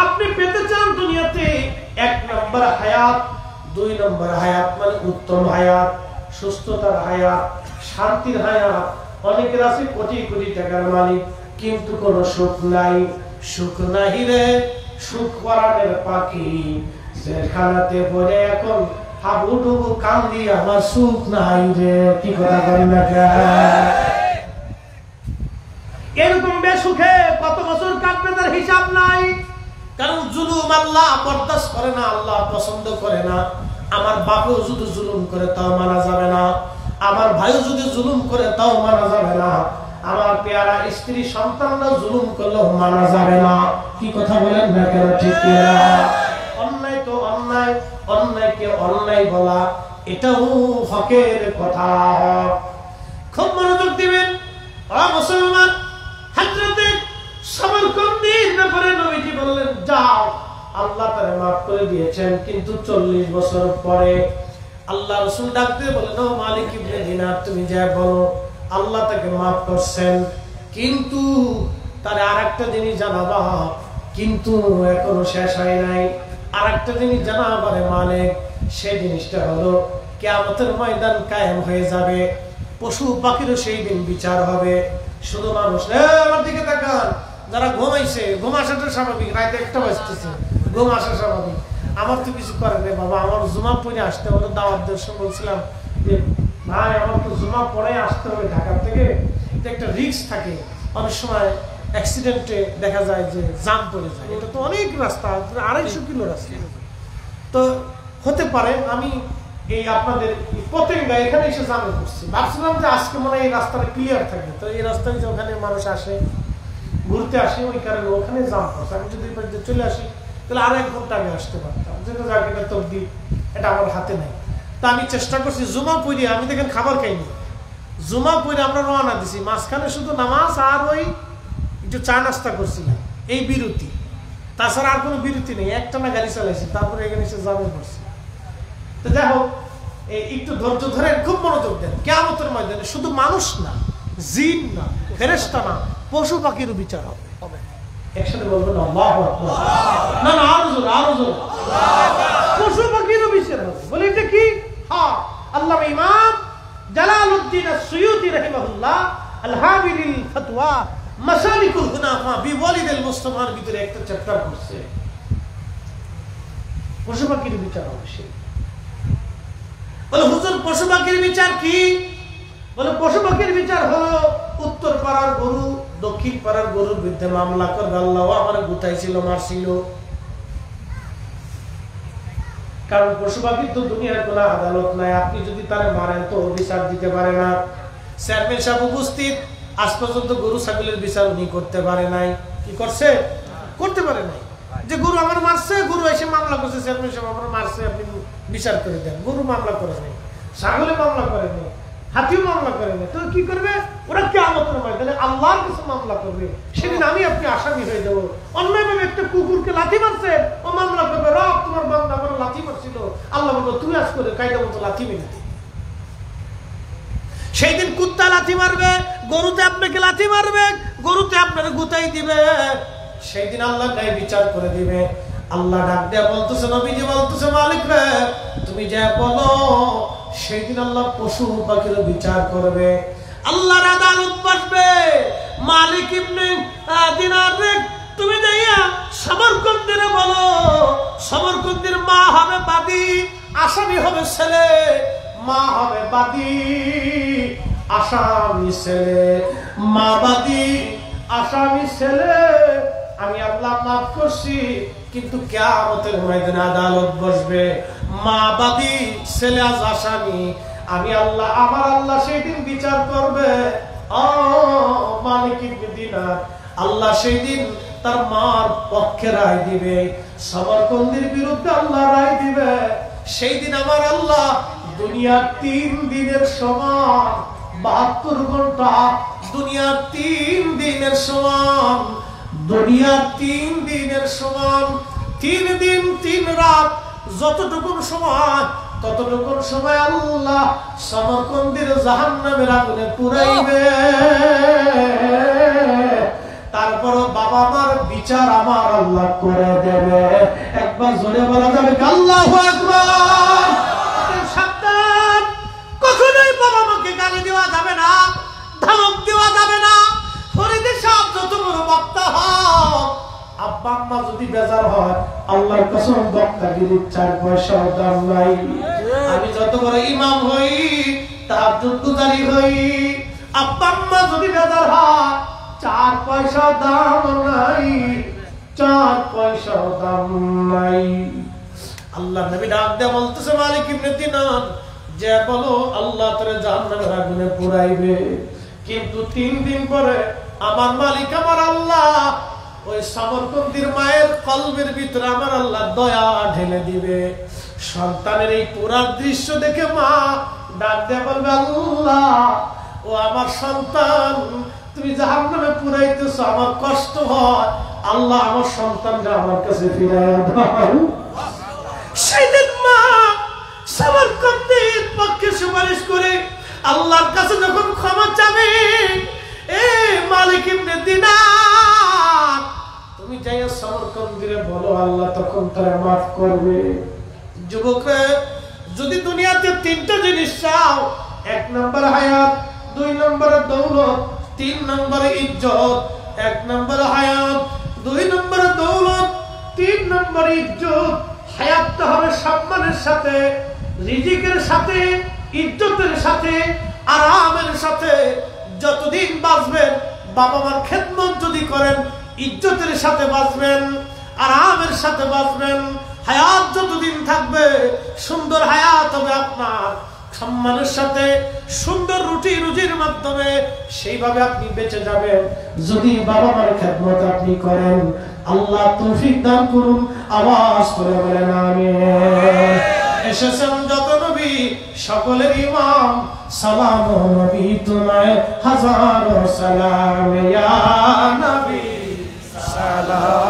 আপনি পেতে চান দুনিয়াতে, 1 নম্বর হায়াত, 2 নম্বর হায়াত মানে উত্তম হায়াত, সুস্থতার হায়াত, শান্তির হায়াত। অনেকের আছে কোটি কোটি টাকার মালিক, কিন্তু কোনো সুখ নাই। সুখ নাই রে, সুখ পরাণের পাখি, যেখানাতে পড়ে এখন হাবুডুবু কান্দি, আমার সুখ নাই রে। কি কথা বলি না? এরকম বেসুখে কত বছর কাটবে তার হিসাব নাই। কারণ জুলুম আল্লাহ বরদাস্ত করে না, আল্লাহ পছন্দ করে না। আমার বাপও যদি জুলুম করে তাও মানা যাবে না, আমার ভাইও যদি জুলুম করে তাও মানা যাবে না, আমার পেয়ারা স্ত্রী সন্তানরা জুলুম করলেও মানা যাবে না। কি কথা বলেন না কেন? ঠিক না? অন্যায় তো অন্যায়, অন্যায়কে অন্যায় বলা এটাও হকের কথা। খুব মনোযোগ দিবেন মুসলমান। হযরতে সামারকন্দির ব্যাপারে নবীজি বললেন, যাও, আল্লাহ তারে মাফ করে দিয়েছেন। কিন্তু 40 বছর পরে আল্লাহ রাসূল ডাক দিয়ে বললেন, ও মালিক ইবনে দিনার, তুমি যা বলো, আল্লাহ তাকে মাফ করছেন, কিন্তু তার আরেকটা জিনিস জানাবা। কিন্তু এখনো শেষ হয় নাই। আরেকটা জিনিস জানাবারে মালিক, সেই জিনিসটা হলো কিয়ামতের ময়দান কায়েম হয়ে যাবে, পশু পাখিরও সেই দিন বিচার হবে। শুধু মানুষ আমার দিকে তাকান, যারা ঘুমাইছে, ঘুম আসাটা স্বাভাবিক, রাতে 1টা বাজতেছে, ঘুম আসা স্বাভাবিক। আমার তো কিছু করে নেই বাবা, আমার জুমা পড়ে আসতে হবে। দাওয়াত দেওয়ার বলছিলাম যে ভাই, আমার তো জুমা পড়ে আসতে হবে ঢাকা থেকে, একটা রিস্ক থাকে। অনেক সময় অ্যাক্সিডেন্টে দেখা যায় যে জাম পড়ে যায়। এটা তো অনেক রাস্তা, 250 কিলো রাস্তা, তো হতে পারে আমি এই আপনাদের পতেঙ্গা এখানে এসে জামে করছি। ভাবছিলাম যে আজকে মনে হয় এই রাস্তাটা ক্লিয়ার থাকবে, তো এই রাস্তায় যে ওখানে মানুষ আসে, ঘুরতে আসে, ওই কারণে ওখানে জাম পড়ছে। আমি যদি চলে আসি তাহলে আরো 1 ঘন্টা আমি আসতে পারতাম। যেটা যাক, এটা তকদির, এটা আমার হাতে নাই। তা আমি চেষ্টা করছি জুমা পড়ে, আমি দেখেন খাবার খাইনি, জুমা পড়ে আমরা রওনা দিছি, মাঝখানে শুধু নামাজ আর ওই একটু চা নাস্তা করছিলাম, এই বিরতি, তাছাড়া আর কোনো বিরতি নেই। একটানা গাড়ি চালাইছি, তারপরে এখানে এসে জামে পড়ছি। তো যাই হোক, একটু ধৈর্য ধরেন, খুব মনোযোগ দেন। কিয়ামতের ময়দানে শুধু মানুষ না, জিন না, ফেরেশতা না, পশু পাখিরও বিচার হবে। একসাথে বলবেন আল্লাহু আকবার। না না, আরো জোরে, আরো জোরে। পশু পাখিরও বিচার হবে। বলে এটা কি? হ্যাঁ, আল্লামা ইমাম জালালউদ্দিন আস-সুয়ুতি রাহিমাহুল্লাহ আল-হাবিলিল ফতওয়া মাসালিকুল হুনাফা বিওয়ালিদিল মুস্তাফার ভিতরে একটা চ্যাপ্টার করছে, পশু পাখির বিচার হবে। সে বলে, হুজুর পশু পাখির বিচার কি? বলে, পশু পাখির বিচার হলো উত্তর পাড়ার গরু দক্ষিণ পাড়ার গরুর বিরুদ্ধে মামলা করবে। আল্লাহ আমার গুতাইছিল, মারছিল। কারণ পশু পাখির তো দুনিয়ার কোনো আদালত নাই, আপনি যদি তারা মারেন তো বিচার দিতে পারে না। চেয়ারম্যান সাহেব উপস্থিত, আজ পর্যন্ত গরু ছাগলের বিচার উনি করতে পারে নাই। কি করছে? করতে পারে নাই। যে গরু আমার মারছে, গরু এসে মামলা করছে, চেয়ারম্যান সাহেব আমার মারছে, আপনি বিচার করে দেন। গরু মামলা করে নাই, ছাগলে মামলা করে নাই, হাতিও মামলা করে নাই। তো কি করবে ওরা? কিয়ামতের ময়দানে আল্লাহর কাছে মামলা করবে। সেদিন আমি আপনি আসামি হয়ে যাবো। অন্যায়ভাবে একটা কুকুরকে লাথি মারছে, ও মামলা করবে, রব তোমার বান্দা আমার লাথি মারছিল, আল্লাহ বলবো তুই আজ করে কায়দা মতো লাথি মেরে দে। সেই দিন কুত্তা লাথি মারবে, গরুতে আপনাকে লাথি মারবে, গরুতে আপনার গুতাই দিবে। সেই দিন আল্লাহ গায়ে বিচার করে দিবে। আল্লাহ ডাক দেয়া বলতেছে, নবীজি বলতেছে, মালিক রে তুমি যা বলো। সেই দিন আল্লাহ পশু পাখির বিচার করবে, আল্লাহর আদালত বসবে। মালিক ইবনে দিনার রে তুমি যাইয়া সমরকন্দের বলো সমরকন্দের মা হবে বাদী, আসামি হবে ছেলে। মা হবে বাদী, আসামি ছেলে। মা বাদী, আসামি ছেলে। আমি আল্লাহ মাফ করছি, কিন্তু কিয়ামতের ময়দানে আদালত বসবে। মা বাদী, ছেলে আজ আসামি। আমি আল্লাহ, আমার আল্লাহ সেই দিন বিচার করবে। ও মালিক ইবনে দিনার, আল্লাহ সেই দিন তার মার পক্ষে রায় দিবে, সমরকন্দের বিরুদ্ধে আল্লাহ রায় দিবে। সেই দিন আমার আল্লাহ দুনিয়ার 3 দিনের সমান, 72 ঘন্টা দুনিয়ার 3 দিনের সমান, দুনিয়ার 3 দিনের সমান। 3 দিন 3 রাত যতটুকু সময়, ততটুকু সময় আল্লাহ সমরকন্দের জাহান্নামের আগুনে পুরাইবে। তারপর বাবা মার বিচার আমার আল্লাহ করে দেবে। একবার জোরে বলা যাবে আল্লাহু আকবার। সাবধান, কখনোই বাবা মাকে গালি দেওয়া যাবে না, ধমক দেওয়া যাবে না। ফরিদের সাহেব যত বড় বক্তা হোক, আব্বা আম্মা যদি বেজার হয়, আল্লাহর কসম বক্তাগিরির 4 পয়সাও দাম নাই। আমি যত বড় ইমাম হই, তাহাজ্জুদ গুজারি হই, আব্বা আম্মা যদি বেজার হয়, 4 পয়সা দাম নাই, 4 পয়সা দাম নাই। আল্লাহ নবী ডাক দিয়ে বলতেছে মালিক ইবনে দিনার, যে বলো আল্লাহ তোরে জাহান্নামের আগুনে পুরাইবে, কিন্তু 3 দিন পরে আমার মালিক আমার আল্লাহ ওই সমরকন্দের মায়ের কলবের ভিতরে আমার আল্লাহ দয়া ঢেলে দিবে। সন্তানের এই পুরা দৃশ্য দেখে মা ডাক দিয়ে বলবে আল্লাহ, ও আমার সন্তান, তুমি জাহান্নামে পুরাইতেছো, আমার কষ্ট হয়, আল্লাহ আমার সন্তানকে আমার কাছে ফিরাইয়া দাও। সেদিন মা সমরকন্দের পক্ষে সুপারিশ করে আল্লাহর কাছে যখন ক্ষমা চাবে, এ মালিক ইবনে দিনার, তুমি যাইয়া সমরকন্দিরে বলো, আল্লাহ তখন তারা মাফ করবে। যুবকরা, যদি দুনিয়াতে 3টা জিনিস চাও, 1 নম্বর হায়াত, 2 নম্বরে দৌলত, 3 নম্বরে ইজ্জত। 1 নম্বরে হায়াত, 2 নম্বরে দৌলত, 3 নম্বরে ইজ্জত। হায়াতটা হবে সম্মানের সাথে, রিজিকের সাথে, ইজ্জতের সাথে, আরামের সাথে। যতদিন বাঁচবেন, বাবা মার খেদমত যদি করেন, ইজ্জতের সাথে বাঁচবেন, আরামের সাথে বাঁচবেন। হায়াত যতদিন থাকবে, সুন্দর হায়াত হবে আপনার, সম্মানের সাথে, সুন্দর রুটি রুজির মাধ্যমে সেইভাবে আপনি বেঁচে যাবেন। যদি বাবা মার খেদমত আপনি করেন, আল্লাহ তৌফিক দান করুন। আওয়াজ করে বলেন আমিন। এসেছেন যত নবী, সকলের ইমাম, সালাম নবী তোমায় হাজারো সালাম, ইয়া নবী সালাম।